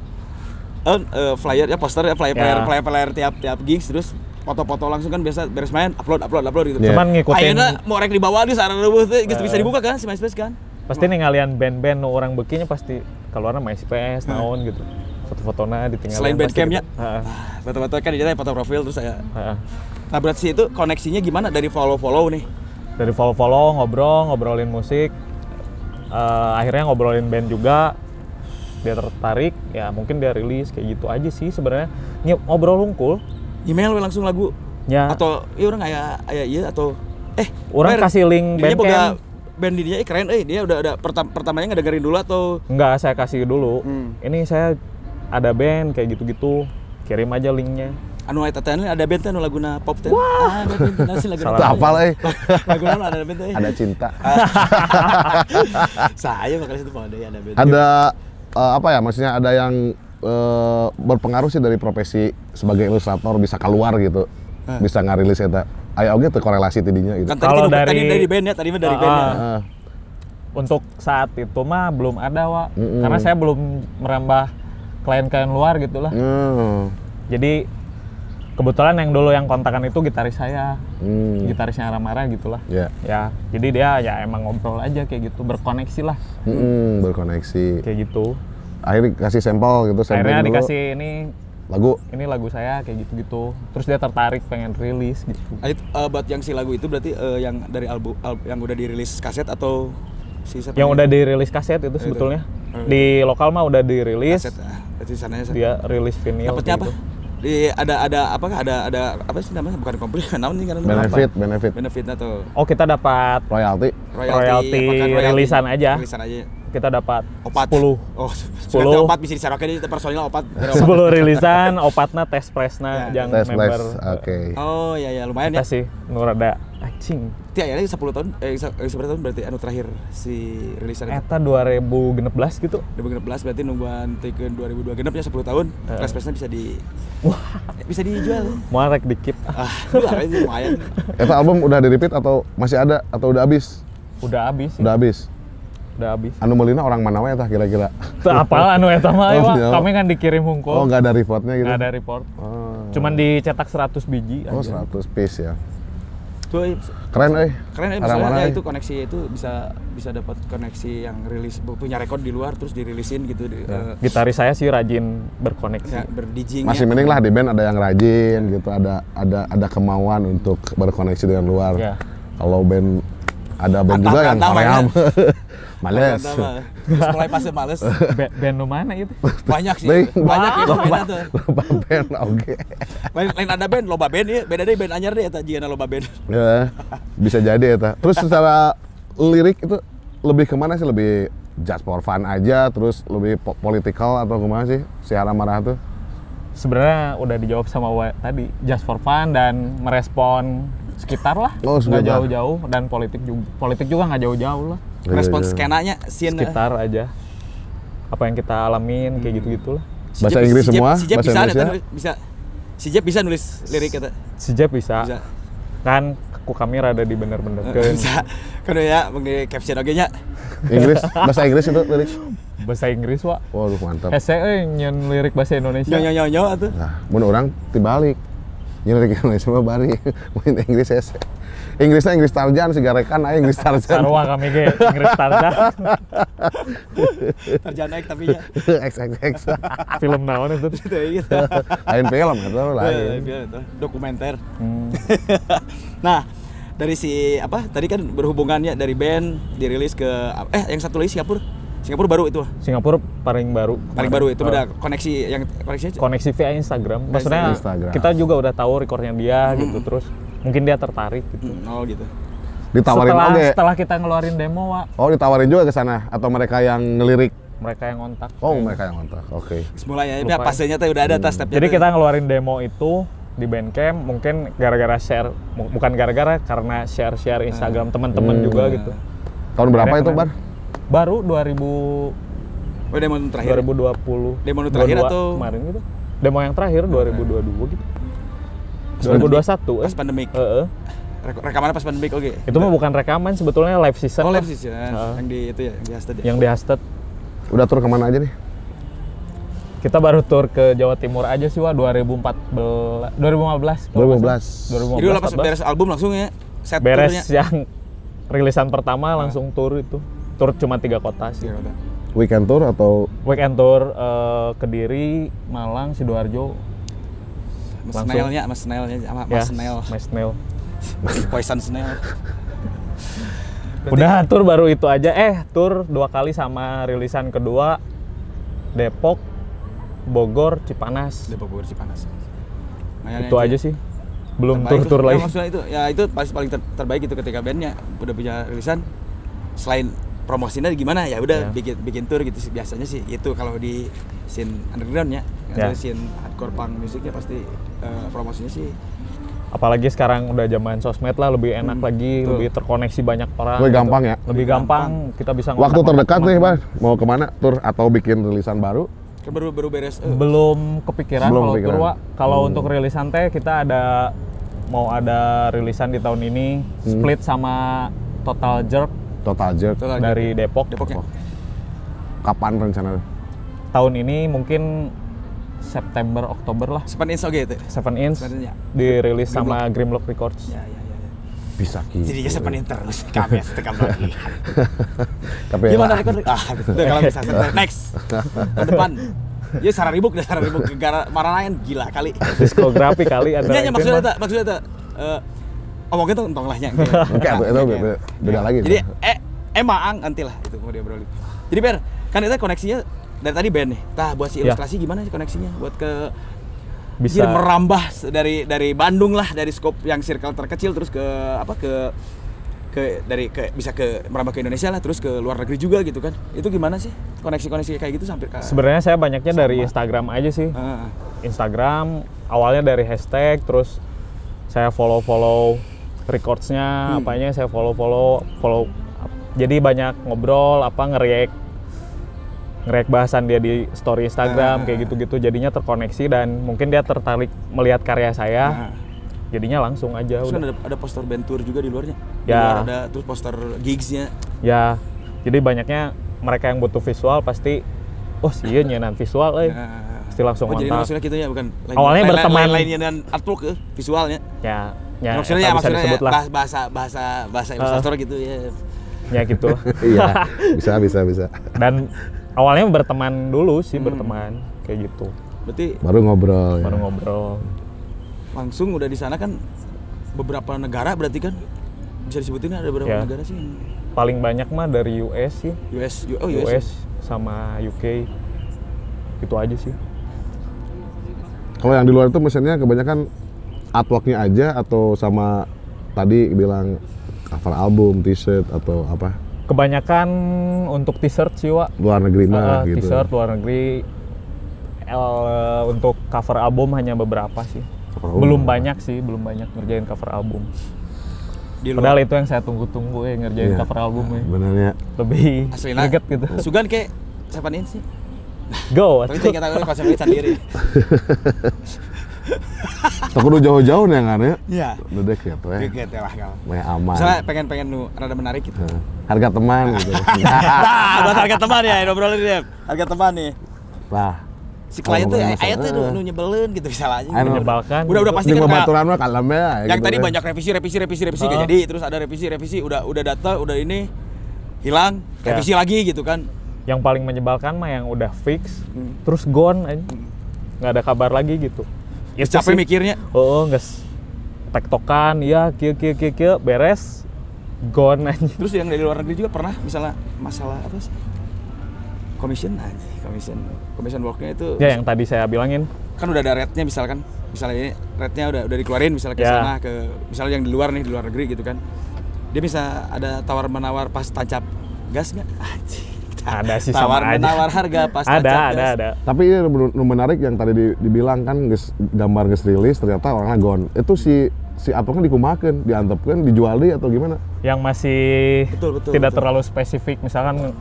flyer ya poster ya flyer tiap gigs terus foto-foto langsung kan biasa beres main upload gitu. Yeah. Cuman ngikutin Ayeuna mau rek dibawa di sarana leuweh teh geus bisa dibuka kan si MySpace kan. pasti ningalian band-band nu orang bekinya pasti keluarna MySpace naon gitu. Foto-fotona ditinggalin. Selain pasti Bandcamp-nya? gitu. Heeh. Foto-foto kan dia foto profil terus saya. Heeh. Nah, berarti itu koneksinya gimana dari follow nih? Dari follow ngobrolin musik. Akhirnya ngobrolin band juga. Dia tertarik, ya mungkin dia rilis kayak gitu aja sih sebenarnya. Ngobrol hungkul. Email we langsung lagu Ya. atau iya orang aya iya atau Orang Ber, kasih link dia boga Bandcamp. band di dia keren dia udah pertamanya ngedengerin dulu atau Enggak, saya kasih dulu. Hmm. Ini saya ada band kayak gitu-gitu. Kirim aja linknya. anu eta teh ada band teh anu laguna pop teh. Ada band nasi laguna. Teu hafal Laguna ada band teh. Ada cinta. Saya bakal situ ada band. Ada apa ya? Maksudnya ada yang berpengaruh sih dari profesi sebagai ilustrator bisa keluar gitu. Bisa ngarilis eta. Aya oge teu korelasi tidinya gitu. Kan Kalau tadi dari band ya, tadi mah dari band ya. Heeh. Untuk saat itu mah belum ada, Wak. Karena saya belum merambah klien-klien luar gitu lah. Jadi kebetulan yang dulu yang kontakan itu gitaris saya. Gitarisnya Haramarah gitu lah. Ya. Ya, jadi dia ya emang ngobrol aja kayak gitu, berkoneksi lah. Berkoneksi. Kayak gitu. Akhirnya kasih sampel gitu, sampling Akhirnya dulu. dikasih ini lagu saya kayak gitu-gitu. Terus dia tertarik pengen rilis gitu. Buat yang si lagu itu berarti yang dari album yang udah dirilis kaset atau si siapa Yang nih? udah dirilis kaset itu sebetulnya. Di lokal mah udah dirilis. Kaset berarti sananya Dia rilis vinyl. dapatnya kayak apa? gitu. Ada apa sih namanya? Bukan komplit, naon nih karena benefit atau Royalti. Oh, kita dapat royalty apakah rilisan aja. Rilisan aja. Kita dapat Opat. 10. Oh, 10. opat bisa disarokeun itu personil opat. 10 rilisan, opatna tes presna Ya. yang Tes flex. member. Oke. Oh ya lumayan Kita ya. sih nu rada anjing. Tia ya 10 tahun seberapa tahun berarti anu terakhir si rilisan itu. Eta 2016 gitu. 2016 berarti nungguan tikeun 2002 genep ya 10 tahun. Press-pressnya bisa dijual. Moal rek dikip. Jual aja lumayan. Eta album udah di-repeat atau masih ada atau udah habis? Udah habis sih. Udah habis. Udah habis. Anu meulina orang mana wae tah kira-kira? Teu apal anu eta mah Oh, Wak. iya. Kami kan dikirim hungkul. Oh, enggak ada reportnya gitu. Nggak ada report. Oh. Cuman dicetak 100 biji Oh, aja. 100 piece ya. Tuh Keren keren ya Haramarah, misalnya eh. itu koneksi itu bisa dapat koneksi yang rilis punya rekor di luar terus dirilisin gitu Gitaris saya sih rajin berkoneksi. ya, berdijing Masih mending lah di band ada yang rajin gitu, ada kemauan untuk berkoneksi dengan luar. Ya. Kalau band ada band juga yang Antah-antah koream. males. Males. Terus mulai fase males. Band nu mana itu? Banyak sih. Baik. Banyak ya Loba beda tuh. band oke. Lain ada band, loba band ya. Beda deh band anyar deh eta jigana loba band. Ya, bisa jadi eta. Terus secara lirik itu lebih kemana sih? Lebih just for fun aja, terus lebih political atau kemana sih si Haramarah tuh? Sebenarnya udah dijawab sama tadi, just for fun dan merespon sekitar lah, Oh, nggak sekitar. jauh-jauh, dan politik juga nggak jauh-jauh lah, Respon Iya. skenanya scene sekitar aja apa yang kita alamin kayak gitu-gitulah. Bahasa Inggris semua? Si Jeb Bahasa bisa, Indonesia? bisa. Si Jeb bisa nulis lirik kata. Si Jeb bisa. Bisa. Kan ku kami rada di bener-bener Bisa. Kan ya mengenai caption oge nya. Inggris, bahasa Inggris itu lirik. bahasa Inggris Wak. Waduh mantap. Nyen lirik bahasa Indonesia. Nyo atuh. Nah, mun orang tibalik Nyeri Indonesia mah bari main Inggris hese. Inggrisnya Inggris Tarzan sigarekan aya Inggris Tarzan. Sarua kami ge Inggris Tarzan. Tarzan naik tapi ya. XXX. Film naon itu? Gitu. Lain film eta lain. Dokumenter. Nah, dari si apa? Tadi kan berhubungannya dari band dirilis ke yang satu lagi Singapura baru itu. Singapura paling baru. Paling baru itu beda koneksi yang koneksi via Instagram. Maksudnya Instagram. kita juga udah tahu recordnya dia gitu, terus mungkin dia tertarik gitu. Oh gitu. Ditawarin Setelah kita ngeluarin demo, Wak. Oh, ditawarin juga ke sana atau mereka yang ngelirik? Mereka yang ngontak. Oh, mereka yang ngontak. Oke. Semula ya, pasnya teh udah ada stepnya. Jadi kita ngeluarin demo itu di Bandcamp mungkin gara-gara share, bukan gara-gara karena share Instagram teman-teman juga gitu. Tahun berapa itu, Bar? Baru 2000. Oh, demo terakhir. 2020. Demo terakhir atau kemarin gitu. Demo yang terakhir 2022 gitu. 2021 pas pandemik. Rekamannya pas pandemik, oke. Itu mah bukan rekaman, sebetulnya live season. Oh, live season. Yang di itu ya, yang di Hasted ya. Yang di Hasted. Udah tur kemana aja nih? Kita baru tur ke Jawa Timur aja sih, Wak, 2015. 2015. Jadi udah pas beres album langsung ya set beres turnya. Yang rilisan pertama langsung tur itu. Tur cuma 3 kota sih. Weekend tour atau Weekend tour Kediri, Malang, Sidoarjo. Mas Snail-nya sama Mas Snail. Mas Snail. Poison Snail. Udah tur baru itu aja. Tur 2 kali sama rilisan kedua Depok, Bogor, Cipanas. Depok, Bogor, Cipanas. Itu aja sih. Belum tur-tur lagi. Maksudnya itu ya itu paling terbaik itu ketika bandnya udah punya rilisan. Selain promosinya gimana ya udah bikin tour gitu sih biasanya sih. Itu kalau di scene underground ya. Atau scene hardcore punk musiknya pasti promosinya sih. Apalagi sekarang udah zaman sosmed lah, lebih enak lagi, lebih terkoneksi banyak orang. Lebih gampang ya? Lebih gampang, kita bisa waktu terdekat nih, Bang, mau kemana? Tur atau bikin rilisan baru? Kan baru beres. Belum kepikiran kalau tur, Wak. Kalau untuk rilisan teh kita mau ada rilisan di tahun ini, split sama Total Jerk dari Depok. Depoknya. Kapan rencana? Tahun ini mungkin September, Oktober lah. 7 inch oke itu. 7 inch dirilis sama Grimlock Records. Ya. Bisa gitu. Jadinya 7 inch terus. Kami setekam lagi. Gimana rekor? Kalau bisa next. Tahun depan. Ya sararibuk negara maranayan gila kali. Diskografi kali ada. Iya maksudnya itu omongnya tuh entong lahnya. Oke, itu beda lagi. Jadi emang nanti lah itu mau diobrolin. Jadi Ber, kan itu koneksinya dari tadi band nih. Tah buat si ilustrasi gimana sih koneksinya buat ke bisa merambah dari Bandung lah, dari skop yang circle terkecil terus ke bisa ke merambah ke Indonesia lah, terus ke luar negeri juga gitu kan. Itu gimana sih koneksi kayak gitu sampai ke sebenarnya saya banyaknya dari Instagram aja sih. Instagram awalnya dari hashtag, terus saya follow records-nya, apanya saya follow. Jadi banyak ngobrol, nge-react bahasan dia di story Instagram kayak gitu-gitu, jadinya terkoneksi dan mungkin dia tertarik melihat karya saya. Jadinya langsung aja. Terus kan ada poster band tour juga di luarnya. Ya. Ada terus poster gigs-nya. Ya. Jadi banyaknya mereka yang butuh visual pasti iya nyenan visual pasti langsung jadi maksudnya gitu ya, bukan awalnya berteman lainnya dan artwork visualnya. Ya maksudnya bahasa ilustrator gitu ya. Ya gitu. Iya. Bisa. Dan awalnya berteman dulu sih, berteman kayak gitu. Berarti baru ngobrol. Langsung udah di sana kan beberapa negara berarti kan bisa disebutin ada beberapa negara sih. Paling banyak mah dari US sih. US sama UK. Itu aja sih. Kalau yang di luar itu misalnya kebanyakan artwork-nya aja atau sama tadi bilang cover album, t-shirt atau apa? Kebanyakan untuk t-shirt sih, Wak. Luar negeri mah gitu. T-shirt luar negeri. Untuk cover album hanya beberapa sih. Belum banyak ngerjain cover album. Padahal itu yang saya tunggu-tunggu ngerjain cover album Benernya. Lebih greget gitu. Sugan kayak 7 inch sih. Go. Tapi kita pas sendiri. Tak kudu jauh-jauh nih kan ya? Iya. Udah deket ya. Deket ya lah kalau. Aman. Soalnya pengen rada menarik gitu. Harga teman gitu. Buat harga teman ya, ngobrolin dia. Harga teman nih. Lah, si klien tuh ngomongin aya teh masalah. nu nyebelin gitu misalnya. Menyebalkan. Udah pasti Di kan kayak baturan mah kalem ya. yang gitu tadi ya. banyak revisi gak jadi, terus ada revisi udah data udah ini hilang, Ya. revisi lagi gitu kan. Yang paling menyebalkan mah yang udah fix, terus gone aja. Nggak ada kabar lagi gitu. Itu Capek sih. mikirnya. Oh, nges tektokan, ya kia beres, gone aja. Terus yang dari luar negeri juga pernah misalnya masalah apa sih? Commission worknya itu Ya yang tadi saya bilangin. kan udah ada rate-nya misalkan. Misalnya ini rate-nya udah dikeluarin misalnya ke Ya. sana ke misalnya yang di luar negeri gitu kan. Dia bisa ada tawar-menawar pas tancap gas nggak? Anjing. Ada sih sama aja. Tawar-menawar harga pas tancap gas. Ada. Tapi ini nu menarik yang tadi dibilang kan gambar geus rilis ternyata orangnya gone. Itu si apanya dikumakeun, diantepkeun, dijual deui atau gimana? Yang masih Betul, tidak betul. terlalu spesifik, misalkan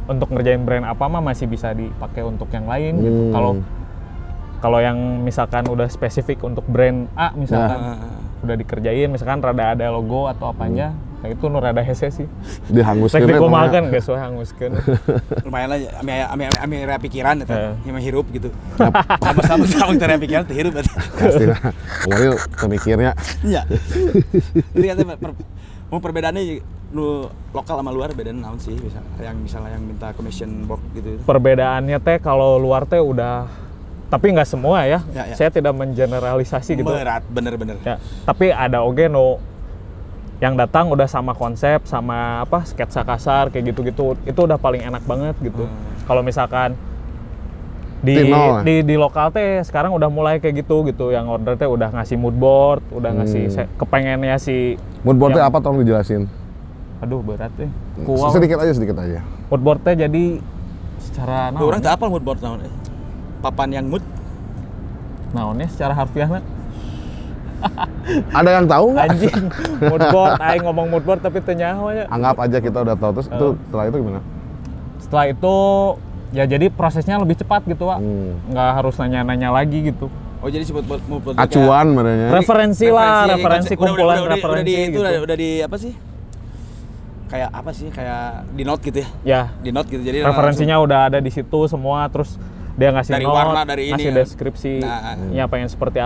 untuk ngerjain brand apa mah masih bisa dipakai untuk yang lain gitu. Kalau yang misalkan udah spesifik untuk brand A misalkan udah dikerjain, misalkan rada ada logo atau apanya, nah itu nu rada hese sih. Dihanguskeun. Rek dikumakeun geus we hanguskeun. Lumayan lah, ame area pikiran eta, Heeh. yang hirup gitu. Sama-sama tahun area pikiran teh hirup eta. Pastilah. Kemarin pemikirnya Iya. Jadi katanya mau perbedaannya nu lokal sama luar bedanya naon sih misalnya yang minta commission work gitu. Perbedaannya teh kalau luar teh udah, tapi nggak semua ya. Ya. Saya tidak mengeneralisasi gitu. Berat, bener. Ya, tapi ada oge no yang datang udah sama konsep, sama apa sketsa kasar kayak gitu-gitu, itu udah paling enak banget gitu. Kalau misalkan di lokal teh sekarang udah mulai kayak gitu, yang order teh udah ngasih mood board, udah ngasih kepengennya si mood boardnya yang- apa tolong dijelasin. Aduh berat teh. Sedikit aja. Mood board teh jadi secara Orang teh apal mood board naon? Papan yang mood. naonnya secara harfiahnya Ada yang tahu nggak? anjing mood board, aing ngomong mood board tapi teu nyaho nya. Anggap aja kita udah tahu terus itu setelah itu gimana? Setelah itu ya jadi prosesnya lebih cepat gitu, Pak. Nggak harus nanya-nanya lagi gitu. Oh jadi si mood board Acuan merenya. Referensi kumpulan referensi gitu. Udah di apa sih? Kayak apa sih? Kayak di note gitu ya. Ya, Di note gitu. Jadi referensinya udah ada di situ semua, terus dia ngasih Dari note, warna, dari ini ngasih kan. deskripsi, Nah. ya pengen seperti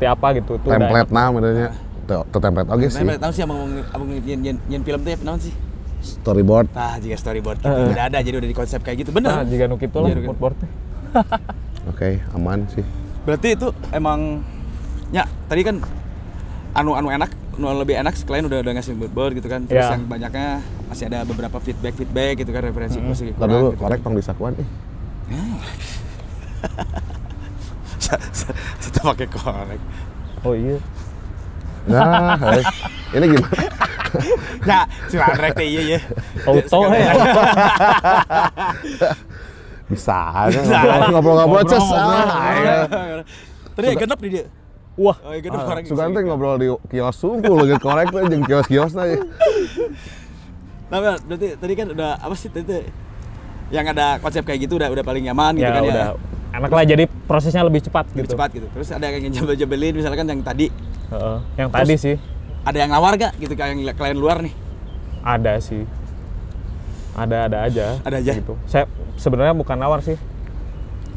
apa gitu. Itu udah Template enak. nah merenya. Tuh template oke sih. Saya tahu sih abang nyen film tuh ya naon sih? Storyboard. Nah, jika storyboard gitu. Udah ada jadi udah di konsep kayak gitu. Nah, Bener. jika nu kitu lah Iya, mood board teh. Oke, aman sih. Berarti itu emang ya tadi kan anu enak, lebih enak klien udah ngasih mood board gitu kan. Terus Ya. yang banyaknya masih ada beberapa feedback gitu kan referensi masih Ntar dulu gitu. korek tong disakuan Kita pakai korek. Oh iya. Nah, hai. Ini gimana? Ya, silakan rek teh iya ya. Auto ya. Bisa aja ngobrol-ngobrol ces. Tadi ya genep di dia. Wah, Oh, ya genep korek. Sugan teh ngobrol di kios sungkul lagi korek teh jeung kios-kiosna ya. Nah, berarti tadi kan udah apa sih tadi? Yang ada konsep kayak gitu udah paling nyaman gitu ya kan udah ya. enak lah, jadi prosesnya lebih cepat Lebih gitu. cepat gitu. Terus ada yang jabel-jabelin misalkan yang tadi Heeh. Yang tadi sih ada yang nawar gak gitu kayak yang klien luar nih? ada sih. Ada aja. Ada aja? Gitu. Saya sebenarnya bukan nawar sih.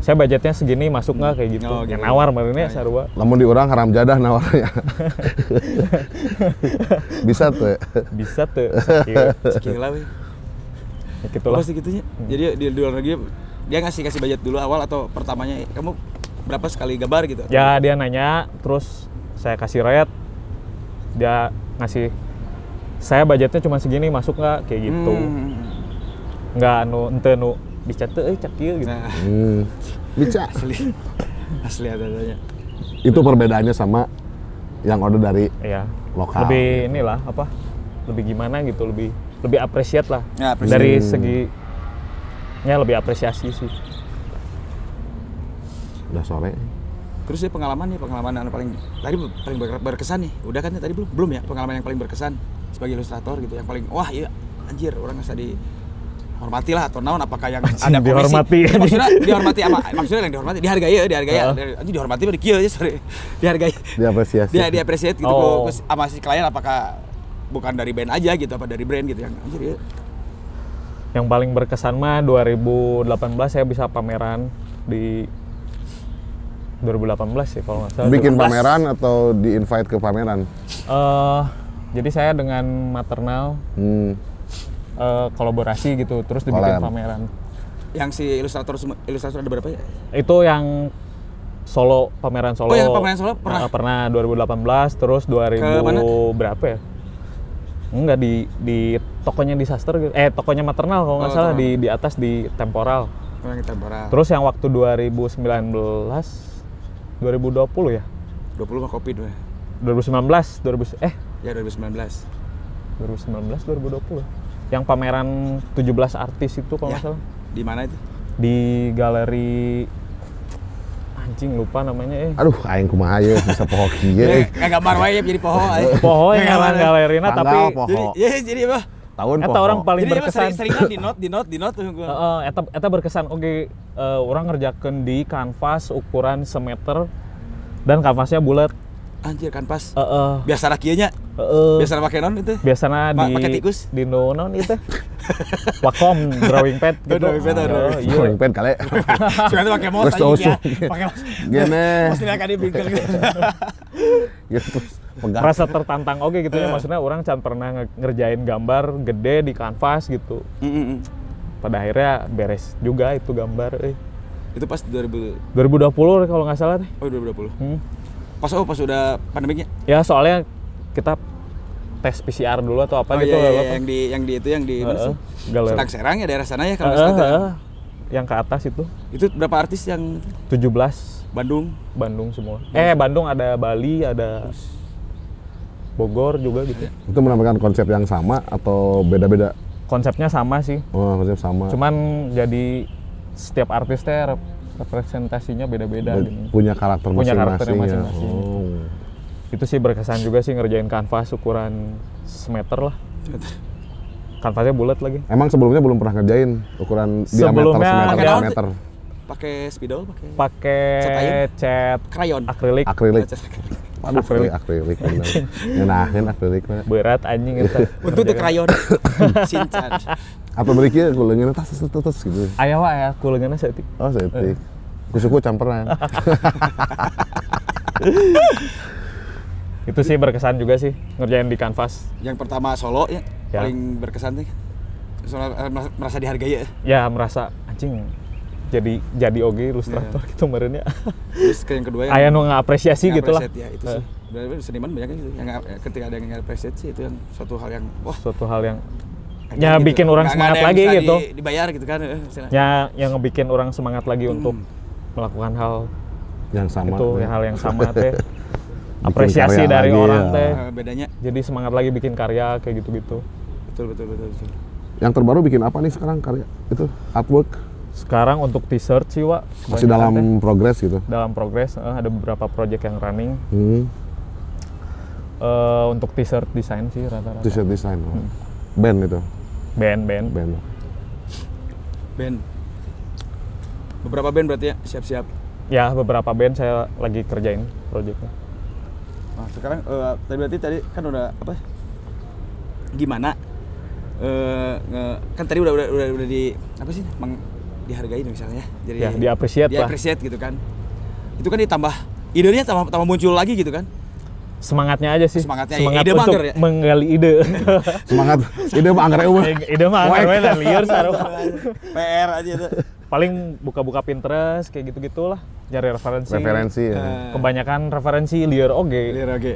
Saya budgetnya segini masuk nggak kayak gitu. Oh, gitu. Yang nawar marine sarua. Lamun di urang haram jadah nawarnya. Bisa tuh. Bisa tuh. Sakieu. Sekira weh. Ya gitulah. Apa sih gitunya? Jadi di luar negeri dia ngasih budget dulu awal atau pertamanya kamu berapa sekali gambar gitu? Ya dia nanya, terus saya kasih rate. Dia ngasih, saya budgetnya cuma segini, masuk nggak kayak gitu. Nggak ente bisa tuh cak ieu gitu. Nah, Bisa. asli ada-adanya. Itu perbedaannya sama yang order dari Iya. lokal. Lebih inilah apa? Lebih gimana gitu, lebih appreciate lah. Ya, appreciate. Dari segi lebih apresiasi sih. Udah sore. Terus ya pengalaman yang paling berkesan nih. Udah kan ya tadi belum ya pengalaman yang paling berkesan sebagai ilustrator gitu yang paling wah iya anjir orang nggak dihormati lah atau naon apakah yang Anjing, ada komisi dihormati. Ya, maksudnya maksudnya yang dihormati dihargai ya anjir dihormati mah di kieu aja sorry dihargai Diapresiasi. dia apresiasi gitu Oh. sama si klien apakah bukan dari band aja gitu apa dari brand gitu yang anjir ya Yang paling berkesan mah 2018 saya bisa pameran di 2018 sih kalau nggak salah. Bikin 2018. pameran atau di-invite ke pameran? Jadi saya dengan Maternal kolaborasi gitu, terus dibikin Collab. pameran. Yang si ilustrator ada berapa ya? Itu yang solo, pameran solo. Oh, yang pameran solo pernah? Pernah 2018, terus 2000 mana? berapa ya? Enggak, di tokonya Disaster gitu. Tokonya Maternal kalau nggak salah, di atas di Temporal. Yang temporal. Terus yang waktu 2019 2020 ya? 20 mah Covid weh. 2019 Ya 2019. 2020. Yang pameran 17 artis itu kalau nggak Ya. salah. Di mana itu? Di galeri anjing lupa namanya Aduh, aing kumaha ye bisa poho kieu euy. Kayak gambar wae jadi poho. Poho yang ngaran galerina tapi Tanggal poho. Jadi apa? Tahun eta poho. orang paling Jadi berkesan. seringan di note tuh. Eta berkesan oke, orang ngerjakeun di kanvas ukuran semeter dan kanvasnya bulat. Anjir kan pas. Heeh. Biasa rakianya. Biasa pakai non itu. Biasana Pakai tikus? di non itu. Wacom drawing pad gitu. Drawing pad, Iya. Drawing pad kali. Sekarang pakai mouse Terus aja ya. tusuk. Pakai mouse. Gini. Mouse ini akan dibingkel gitu. Gitu terus pegang. Merasa tertantang oke gitu ya, maksudnya orang can pernah ngerjain gambar gede di kanvas gitu. Pada akhirnya beres juga itu gambar. Itu pas 2020 kalau nggak salah deh. Oh 2020. Pas udah pandemiknya. Ya soalnya kita tes PCR dulu atau apa gitu. Iya, yang di mana sih? Galeri. Senang Serang ya daerah sana ya kalau nggak salah. Yang ke atas itu Itu berapa artis yang 17 Bandung semua. Bandung ada Bali, ada Bogor juga gitu. Itu menampilkan konsep yang sama atau beda-beda? Konsepnya sama sih. Oh, konsep sama. Cuman jadi setiap artis teh representasinya beda-beda gitu. Punya karakter Punya masing-masing. karakternya Ya. masing-masing. Oh. Itu sih berkesan juga sih ngerjain kanvas ukuran semeter lah. Kanvasnya bulat lagi. Emang sebelumnya belum pernah ngerjain ukuran Sebelumnya diameter semeter. pakai spidol, Cat Pakai cat crayon. akrilik. Akrilik. Cat Aduh, Akrilik. akrilik bener. Ngenahin akrilik mah. Berat anjing itu. Untuk tuh crayon. Shinchan. Atau beri kieu kuleungna tas gitu. Aya wae aya kuleungeunna saeutik. Oh, setik. Kusuku campuran. Itu sih berkesan juga sih ngerjain di kanvas. Yang pertama solo ya, Ya. paling berkesan tuh. Soalnya merasa dihargai ya. Ya merasa anjing jadi oge ilustrator gitu meureunnya. Terus ke yang kedua yang Aya nu ngaapresiasi gitu lah. ya, itu sih. Benar-benar seniman banyak gitu. Yang ketika ada yang nge-appreciate sih itu yang suatu hal yang wah, Suatu hal yang kayaknya ya gitu. bikin orang Nggak semangat ada yang lagi bisa gitu. Dibayar gitu kan. Misalnya. Ya yang ngebikin orang semangat lagi untuk melakukan hal Yang sama. itu, hal yang sama teh. Bikin Apresiasi karya dari lagi, orang ya. teh. Bedanya Jadi semangat lagi bikin karya kayak gitu-gitu. betul. Yang terbaru bikin apa nih sekarang karya? Itu artwork Sekarang untuk t-shirt sih, Wak. masih dalam progres gitu. Dalam progres, ada beberapa project yang running. Untuk t-shirt desain sih rata-rata. T-shirt design. Band itu. Band. band. Beberapa band berarti ya, siap-siap. Ya, beberapa band saya lagi kerjain projectnya. Nah, sekarang tadi kan udah apa? Gimana? Kan tadi udah di apa sih? Dihargai misalnya. Jadi Ya, di-appreciate lah. Di-appreciate gitu kan. Itu kan ditambah idenya tambah muncul lagi gitu kan. Semangatnya aja sih. Semangatnya, Semangat ide mah untuk anggar ya? menggali ide. Semangat. Ide mah anggar eueuh. Ide mah anggar we dan liar sarua. PR aja itu. Paling buka-buka Pinterest kayak gitu-gitulah. Nyari referensi. Referensi ya. Kebanyakan referensi liar oge. Liar oke.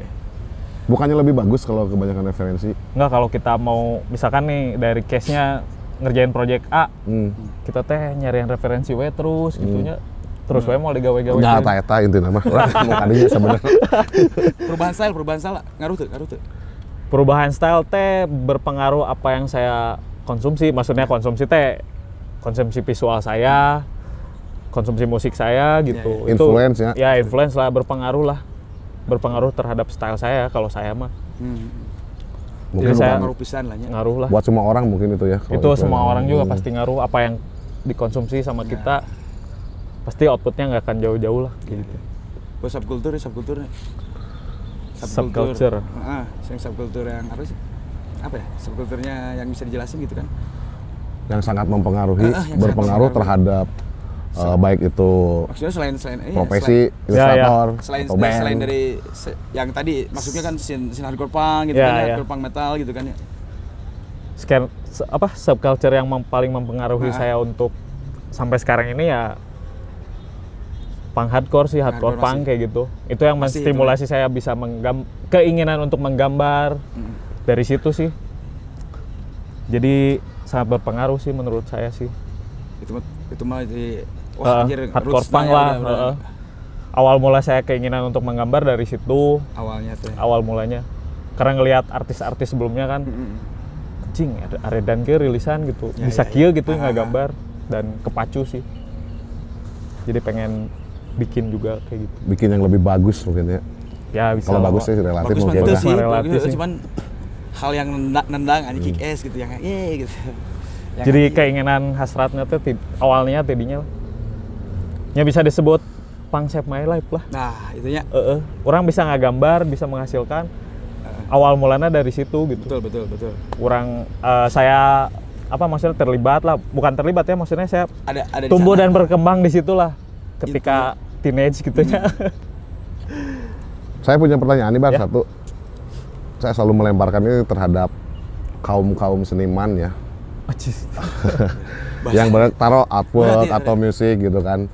Bukannya lebih bagus kalau kebanyakan referensi? Enggak, kalau kita mau misalkan nih dari case-nya ngerjain project A, kita teh nyariin referensi we terus gitunya. Terus we mau digawe-gawe. Nah, eta intinya mah. Urang mau kadinya sebenarnya. Perubahan style ngaruh tuh. Perubahan style teh berpengaruh apa yang saya konsumsi. Maksudnya konsumsi teh konsumsi visual saya, konsumsi musik saya gitu. Ya. Influence ya? Ya, influence lah, berpengaruh terhadap style saya kalau saya mah. Mungkin Jadi saya ngaruh pisan lah nya. ngaruh lah. buat semua orang mungkin itu ya. kalau Itu semua ya. orang juga pasti ngaruh, apa yang dikonsumsi sama kita pasti outputnya nggak akan jauh-jauh lah gitu. Buat subkultur. Subculture. Yang subkultur yang apa sih? Apa ya? Subkulturnya yang bisa dijelasin gitu kan. Yang sangat mempengaruhi, yang sangat berpengaruh mempengaruhi. terhadap baik itu Maksudnya selain profesi ilustrator atau band. selain dari yang tadi masuknya kan scene hardcore punk gitu kan, hardcore punk metal gitu kan ya. Subculture yang paling mempengaruhi saya untuk sampai sekarang ini ya punk hardcore sih, hardcore punk kayak gitu. Itu yang menstimulasi saya bisa keinginan untuk menggambar dari situ sih. Jadi sangat berpengaruh sih menurut saya sih. Itu mah di anjir, hardcore punk lah. Awal mula saya keinginan untuk menggambar dari situ. Awalnya tuh. Awal mulanya. Karena ngelihat artis-artis sebelumnya kan, anjing ada aredan ke rilisan gitu, bisa kieu gitu nggak gambar dan kepacu sih. Jadi pengen bikin juga kayak gitu. Bikin yang lebih bagus mungkin ya. Ya bisa. Kalau bagus sih relatif bagus mungkin. Bagus sih, relatif sih. Cuman hal yang nendang kick ass gitu yang gitu. Jadi keinginan hasratnya tuh awalnya tadinya ya bisa disebut punk save my life lah. Nah, itunya. Orang bisa nggak gambar, bisa menghasilkan. Awal mulanya dari situ gitu. Betul. Orang saya maksudnya terlibat lah, bukan terlibat ya, maksudnya saya ada tumbuh dan berkembang di situ lah ketika teenage gitu ya. Saya punya pertanyaan nih Bang, satu. Saya selalu melemparkan ini terhadap kaum seniman ya. Yang taruh artwork atau musik gitu kan.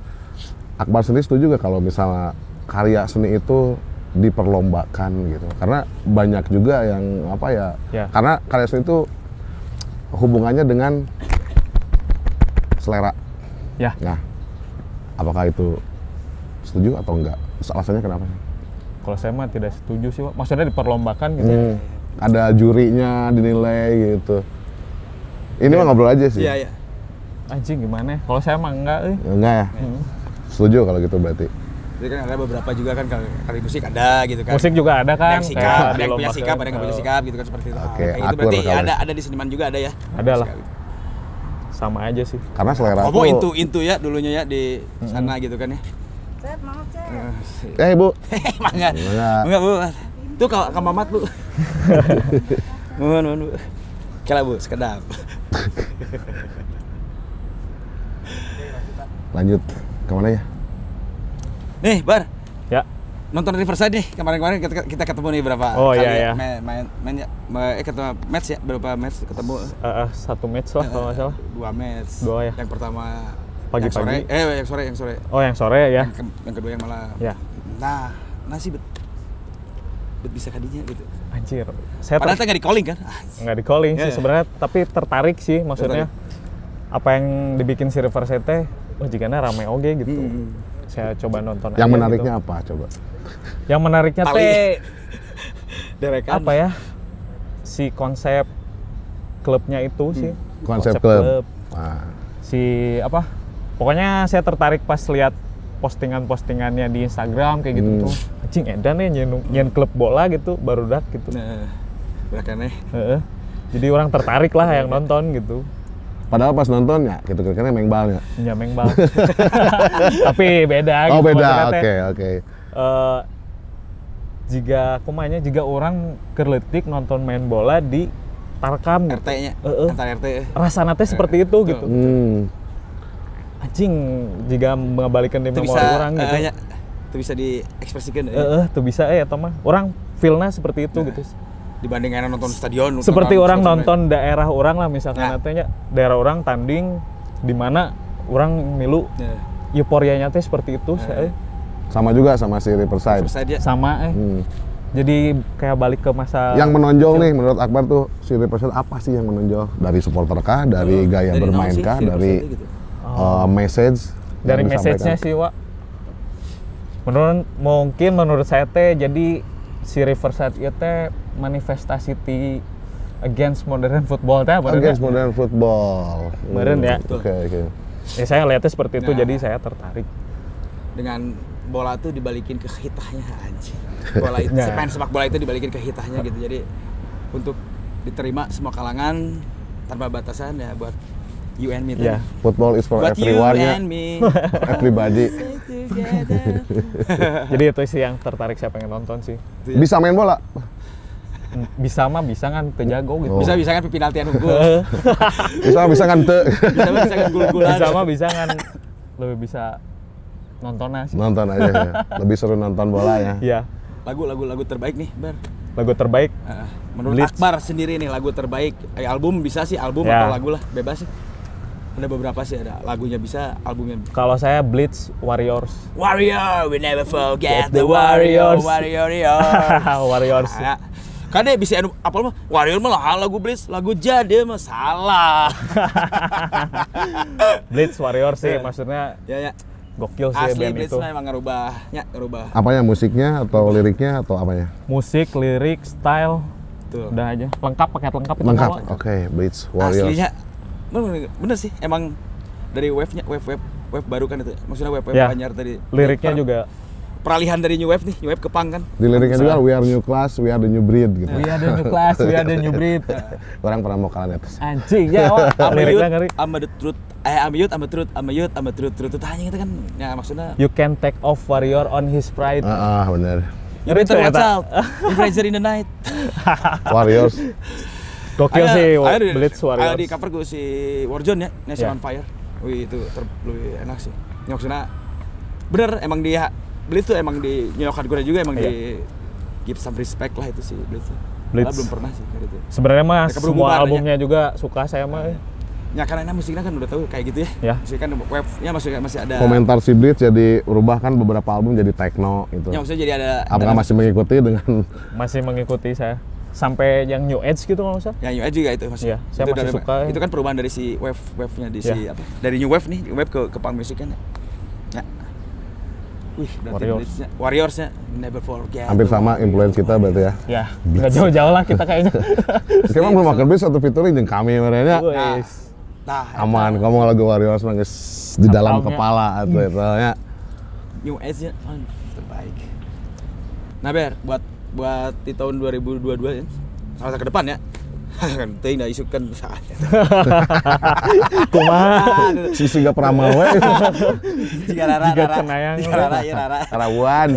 Akbar sendiri setuju gak kalau misalnya karya seni itu diperlombakan gitu? Karena banyak juga yang karena karya seni itu hubungannya dengan selera. Ya. Nah, apakah itu setuju atau enggak? Alasannya kenapa? Kalau saya mah tidak setuju sih, Pak. Maksudnya diperlombakan gitu. Ada jurinya dinilai gitu. Ini mah ngobrol aja sih. Iya. Anjing gimana? Kalau saya mah enggak. Enggak ya? Setuju kalau gitu berarti. Jadi kan ada beberapa juga kan kali musik ada gitu kan. Musik juga ada kan. Ada yang sikap, ada yang punya sikap, ada yang nggak punya sikap gitu kan seperti itu. Oke, Kayak gitu berarti ada di seniman juga ada ya. Ada lah. Sama aja sih. Karena selera tuh intu ya dulunya ya di sana gitu kan ya. Cep, mau cep. Bu. Enggak, Bu. Tuh Kang Mamat, Bu. Mohon, Bu. Kela, Bu, sekedap. Lanjut. Kemana ya? Nih, Bar. Ya. Nonton Riverside nih. Kemarin kita ketemu nih berapa kali ya. Ketemu match ya, berapa match ketemu? Satu match lah kalau nggak salah. 2 match. 2 ya. Yang pertama pagi-pagi. Yang sore. Oh, yang sore ya. Yang kedua yang malam. Ya. Nah sih bet bisa kadinya gitu. Anjir. Padahal nggak di calling kan? Nggak di calling sih sebenarnya, tapi tertarik sih maksudnya. Apa yang dibikin si Riverside teh, jikana rame oge gitu. Saya coba nonton. Yang menariknya gitu. Apa coba? Yang menariknya teh derekan. apa ya? Si konsep klubnya itu sih. Konsep klub. Si apa? Pokoknya saya tertarik pas lihat postingannya di Instagram kayak gitu tuh. Anjing edan nih nyen klub bola gitu, barudak gitu. Nah, berakannya. Jadi orang tertarik lah yang nonton gitu. Padahal pas nonton ya, gitu kira-kira mengbal ya? Ya mengbal. Tapi beda gitu. Oh beda, oke. Jika orang kerletik nonton main bola di Tarkam RT-nya, antar RT. Rasana teh seperti itu gitu. Anjing, jika mengembalikan di memori orang gitu. Itu bisa diekspresikan. Itu bisa ya teman. Orang feel-nya seperti itu gitu. Dibandingkan nonton stadion. Seperti orang nonton daerah orang lah misalkan katanya daerah orang tanding di mana orang milu euforianya teh seperti itu. Sama juga sama si Riverside. Sama Jadi kayak balik ke masa yang menonjol nih menurut Akbar tuh si Riverside apa sih yang menonjol? Dari supporter kah? Dari gaya bermain kah? Dari message? Dari message-nya sih, Wak. Menurut saya teh jadi si Riverside itu teh manifestasi against modern football teh. Against modern football. Modern ya. Oke. Ya saya lihatnya seperti itu, jadi saya tertarik. Dengan bola tuh dibalikin ke hitahnya anjing. Bola itu, sepak bola itu dibalikin ke hitahnya gitu. Jadi untuk diterima semua kalangan tanpa batasan ya buat you and me. Yeah. Football is for everyone ya. Everybody. Jadi itu sih yang tertarik saya pengen nonton sih. Bisa main bola? Bisa kan terjago gitu. Bisa kan penaltian unggul. bisa kan bisa kan gul-gulan. Bisa kan lebih bisa nonton sih. Nonton aja ya. Lebih seru nonton bola ya. Iya. Lagu terbaik nih, Bar. Lagu terbaik Menurut Blitz. Akbar sendiri nih lagu terbaik. Album bisa sih, album Ya. atau lagu lah, bebas sih. Ada beberapa sih, ada lagunya bisa, albumnya. kalau saya Blitz Warriors. Warrior, we never forget The the warrior, Warriors. Warriors. Ya. Kan dia bisa apa mah? Warrior mah lah lagu Blitz, lagu Jade mah salah. Blitz Warriors sih Ya. maksudnya Ya. gokil sih Asli band Blitz itu. mah emang ngerubah. Apanya musiknya atau liriknya atau apanya? Musik, lirik, style, Tuh. udah aja. Paket lengkap itu Lengkap. semua. Oke, Blitz Warriors. Aslinya bener sih, emang dari wave baru kan itu. Maksudnya wave Ya. anyar tadi. Liriknya juga Peralihan dari new wave nih, new wave ke punk kan. Di liriknya juga we are new class, we are the new breed gitu. We are the new class, we are the new breed. Orang pernah mau kalian atas. Anjing ya, wah. I'm a Liriknya youth, ngeri. I'm a the truth. I'm a youth, I'm a truth, I'm a youth, I'm a truth. Itu tanya itu kan, ya maksudnya. You can take off warrior on his pride. Bener. You better watch ternyata. out, in Fraser in the night. Warriors. Gokil sih Blitz Ada Warriors. di cover gue si Warzone ya, Nation Ya. on Fire. Wih itu lebih enak sih. Ya, maksudnya bener emang dia Blitz tuh emang di nyokat gue juga emang di give some respect lah itu sih Blitz. Blitz. Padahal belum pernah sih kayak gitu. Sebenarnya mah Mereka belum semua bubar, albumnya juga suka saya mah. Ya karena musiknya kan udah tahu kayak gitu ya. Ya. Musik kan wave-nya masih ada. Komentar si Blitz jadi berubah kan beberapa album jadi techno gitu. Ya maksudnya jadi ada. Apakah masih mengikuti dengan Masih mengikuti saya. Sampai yang New Age gitu kalau nggak salah. Ya New Age juga itu masih. Iya, saya itu masih suka. Itu kan perubahan dari si wave-nya di Ya. si apa? Dari New Wave nih, New Wave ke punk music kan. Ya. Wih, berarti Warriors-nya never forget. hampir sama influence kita berarti ya. Ya, nggak jauh-jauh lah kita kayaknya. Sekarang belum makan Blitz satu featuring jeung kami merenya. Wes. Nah, Aman, kamu lagu Warriors mah geus di dalam Apalnya. kepala atau itu ya. New Age-nya terbaik. Nah, Ber, buat di tahun 2022 ya. Sama ke depan ya. Kan teuing da isukan saatnya. Kumaha? Si siga peramal we. Jika Rara. Jika Cenayang. Jika Rara, ya Rara. Karawuan.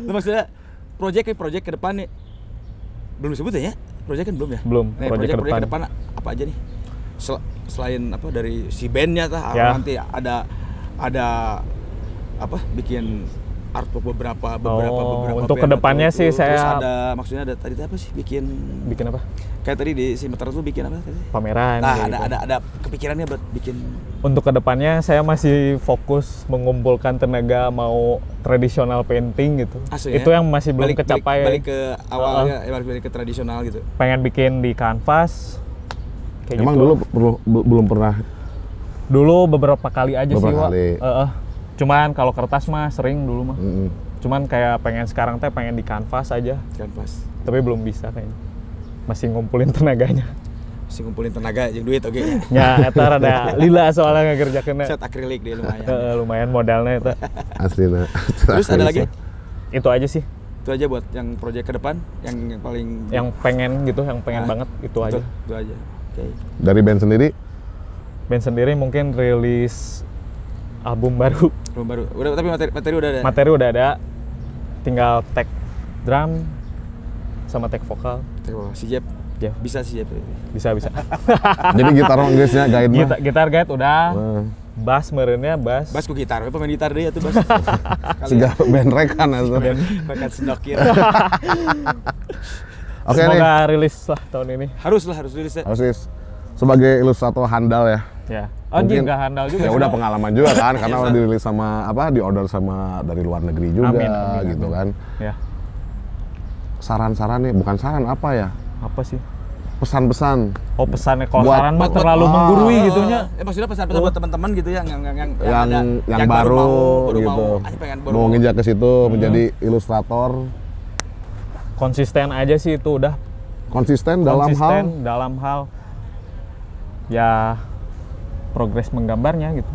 Itu maksudnya project ke depan nih. Belum disebut ya? Project kan belum ya? Belum, Nih, project ke project ke depan. depan apa aja nih? Selain apa dari si bandnya tah, Ya. nanti ada apa bikin artwork beberapa untuk band kedepannya atau sih itu. saya- Terus ada maksudnya ada tadi apa sih bikin Bikin apa? kayak tadi di Simeter tuh bikin apa tadi? Pameran. Nah, kayak gitu. ada kepikirannya buat bikin Untuk kedepannya saya masih fokus mengumpulkan tenaga mau tradisional painting gitu. Asli, Itu ya? yang masih belum kecapai. balik ke awalnya, balik ke tradisional gitu. Pengen bikin di kanvas. Kayak Emang gitu. dulu belum pernah. Dulu beberapa kali aja sih, Beberapa Wak. kali. Cuman kalau kertas mah sering dulu mah. Mm-mm. Cuman kayak pengen sekarang teh pengen di kanvas aja. Kanvas. Tapi belum bisa kayaknya. Masih ngumpulin tenaganya. Masih ngumpulin tenaga jeung duit oke. Ya, eta rada lila soalnya ngekerjakeunna. Set akrilik dia lumayan. Lumayan modalnya eta. Aslinya. Terus ada lagi? Itu aja sih. Itu aja buat yang project ke depan yang paling Yang pengen gitu, yang pengen banget itu aja. Itu aja. Oke. Dari band sendiri Band sendiri mungkin rilis album baru. Belum baru. Udah tapi materi udah ada. Materi udah ada. Tinggal tag drum sama tag vokal. Si Jeb. Ya, Bisa si Jeb. bisa. jadi gitar mah geus nya guide mah. Gitar guide udah. Nah, Bass merenya bass. Bas ku gitar, pemain gitar dia tuh bas. siga band rekan atuh. Bakat sendokir. Oke nih. Semoga rilis lah tahun ini. harus rilis ya. Harus sebagai ilustrator handal ya. Ya. Oh, Mungkin- nggak handal juga. Ya sih, udah Bang. pengalaman juga kan karena udah dirilis sama di order sama dari luar negeri juga Amin, gitu amin. kan. Ya. Saran-saran nih, bukan saran apa ya? Apa sih? Pesan-pesan. Oh, pesannya kalau Buat- saran mah buat- terlalu menggurui gitunya. Maksudnya pesan-pesan buat teman-teman gitu yang yang baru gitu. Baru Mau nginjak ke situ menjadi ilustrator, Konsisten aja sih itu udah. konsisten dalam hal ya progres menggambarnya gitu.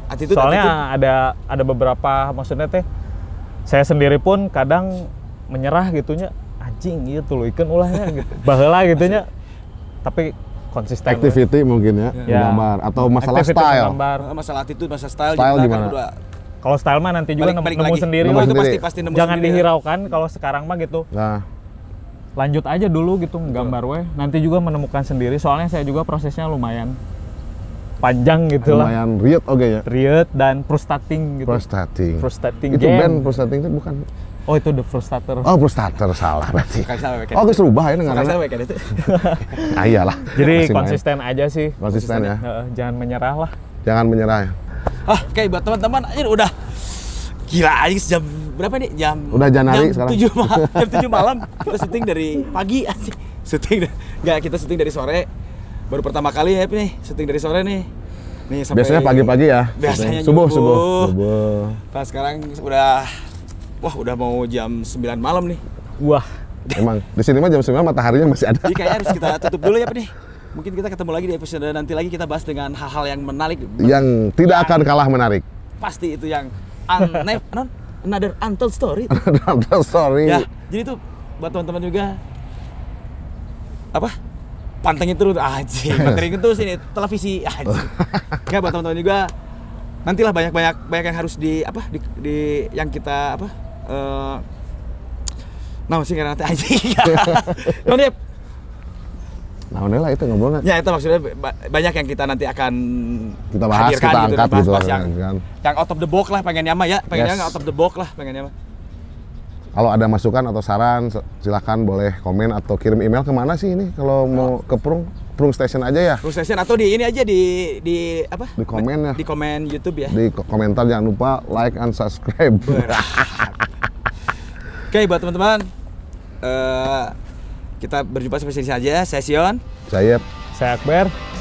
attitude. Soalnya ada beberapa maksudnya teh saya sendiri pun kadang menyerah gitunya, anjing gitu loh ikan ulahnya gitu. Baheula gitunya. Tapi konsisten. activity mungkin ya, Ya. gambar atau masalah Activity style. menggambar. Masalah attitude, masalah style, Style kita gimana? Kan udah Kalau style mah nanti juga balik nemu lagi. sendiri Nemu lah. Itu sendiri. pasti nemu Jangan sendiri ya. dihiraukan kalau sekarang mah gitu. Nah, Lanjut aja dulu gitu nggambar weh. Nanti juga menemukan sendiri soalnya saya juga prosesnya lumayan. panjang gitu lah. Lumayan riet oke ya. Riet dan prostating gitu. Prostating Itu gang. band prostating itu bukan. Oh itu The Prostater. Oh, prostater salah berarti. Kayak Oh, geus rubah ya Kayak ngaranna. kayak itu. Iyalah. Jadi Masih main. konsisten aja sih. Konsisten ya. Jangan menyerah lah. Jangan menyerah ya. Oke, buat teman-teman aja udah gila aja jam berapa nih? Udah Januari jam sekarang. 7 malam kita syuting dari pagi aja. Kita syuting dari sore. Baru pertama kali ya nih syuting dari sore nih. Nih sampai Biasanya pagi-pagi ya. Biasanya subuh. Nah, sekarang udah mau jam 9 malam nih. Wah. Emang di sini mah jam 9 mataharinya masih ada. Jadi kayaknya harus kita tutup dulu ya, Pak nih. Mungkin kita ketemu lagi di episode nanti lagi kita bahas dengan hal-hal yang menarik. Yang tidak akan kalah menarik. Pasti itu yang another untold story. Another story. Ya, jadi itu buat teman-teman juga apa? Pantengin terus pantengin terus ini televisi aja. Ya buat teman-teman juga nantilah banyak yang harus di yang kita nah sih karena nanti aja. Nah, udah lah itu ngobrolnya. Ya itu maksudnya banyak yang kita nanti akan Kita bahas, hadirkan kita angkat gitu bahas kan. yang out of the box lah pengennya mah ya, pengennya Yes. out of the box lah pengennya mah. Kalau ada masukan atau saran, silahkan boleh komen atau kirim email kemana sih ini? Kalau mau ke Prung Station aja ya? Prung Station atau di ini aja di apa? Di komen ya. Di komen YouTube ya. Di komentar jangan lupa like and subscribe. Oke, buat teman-teman, kita berjumpa sampai sini saja. Saya Sion. Saya Saya Akbar.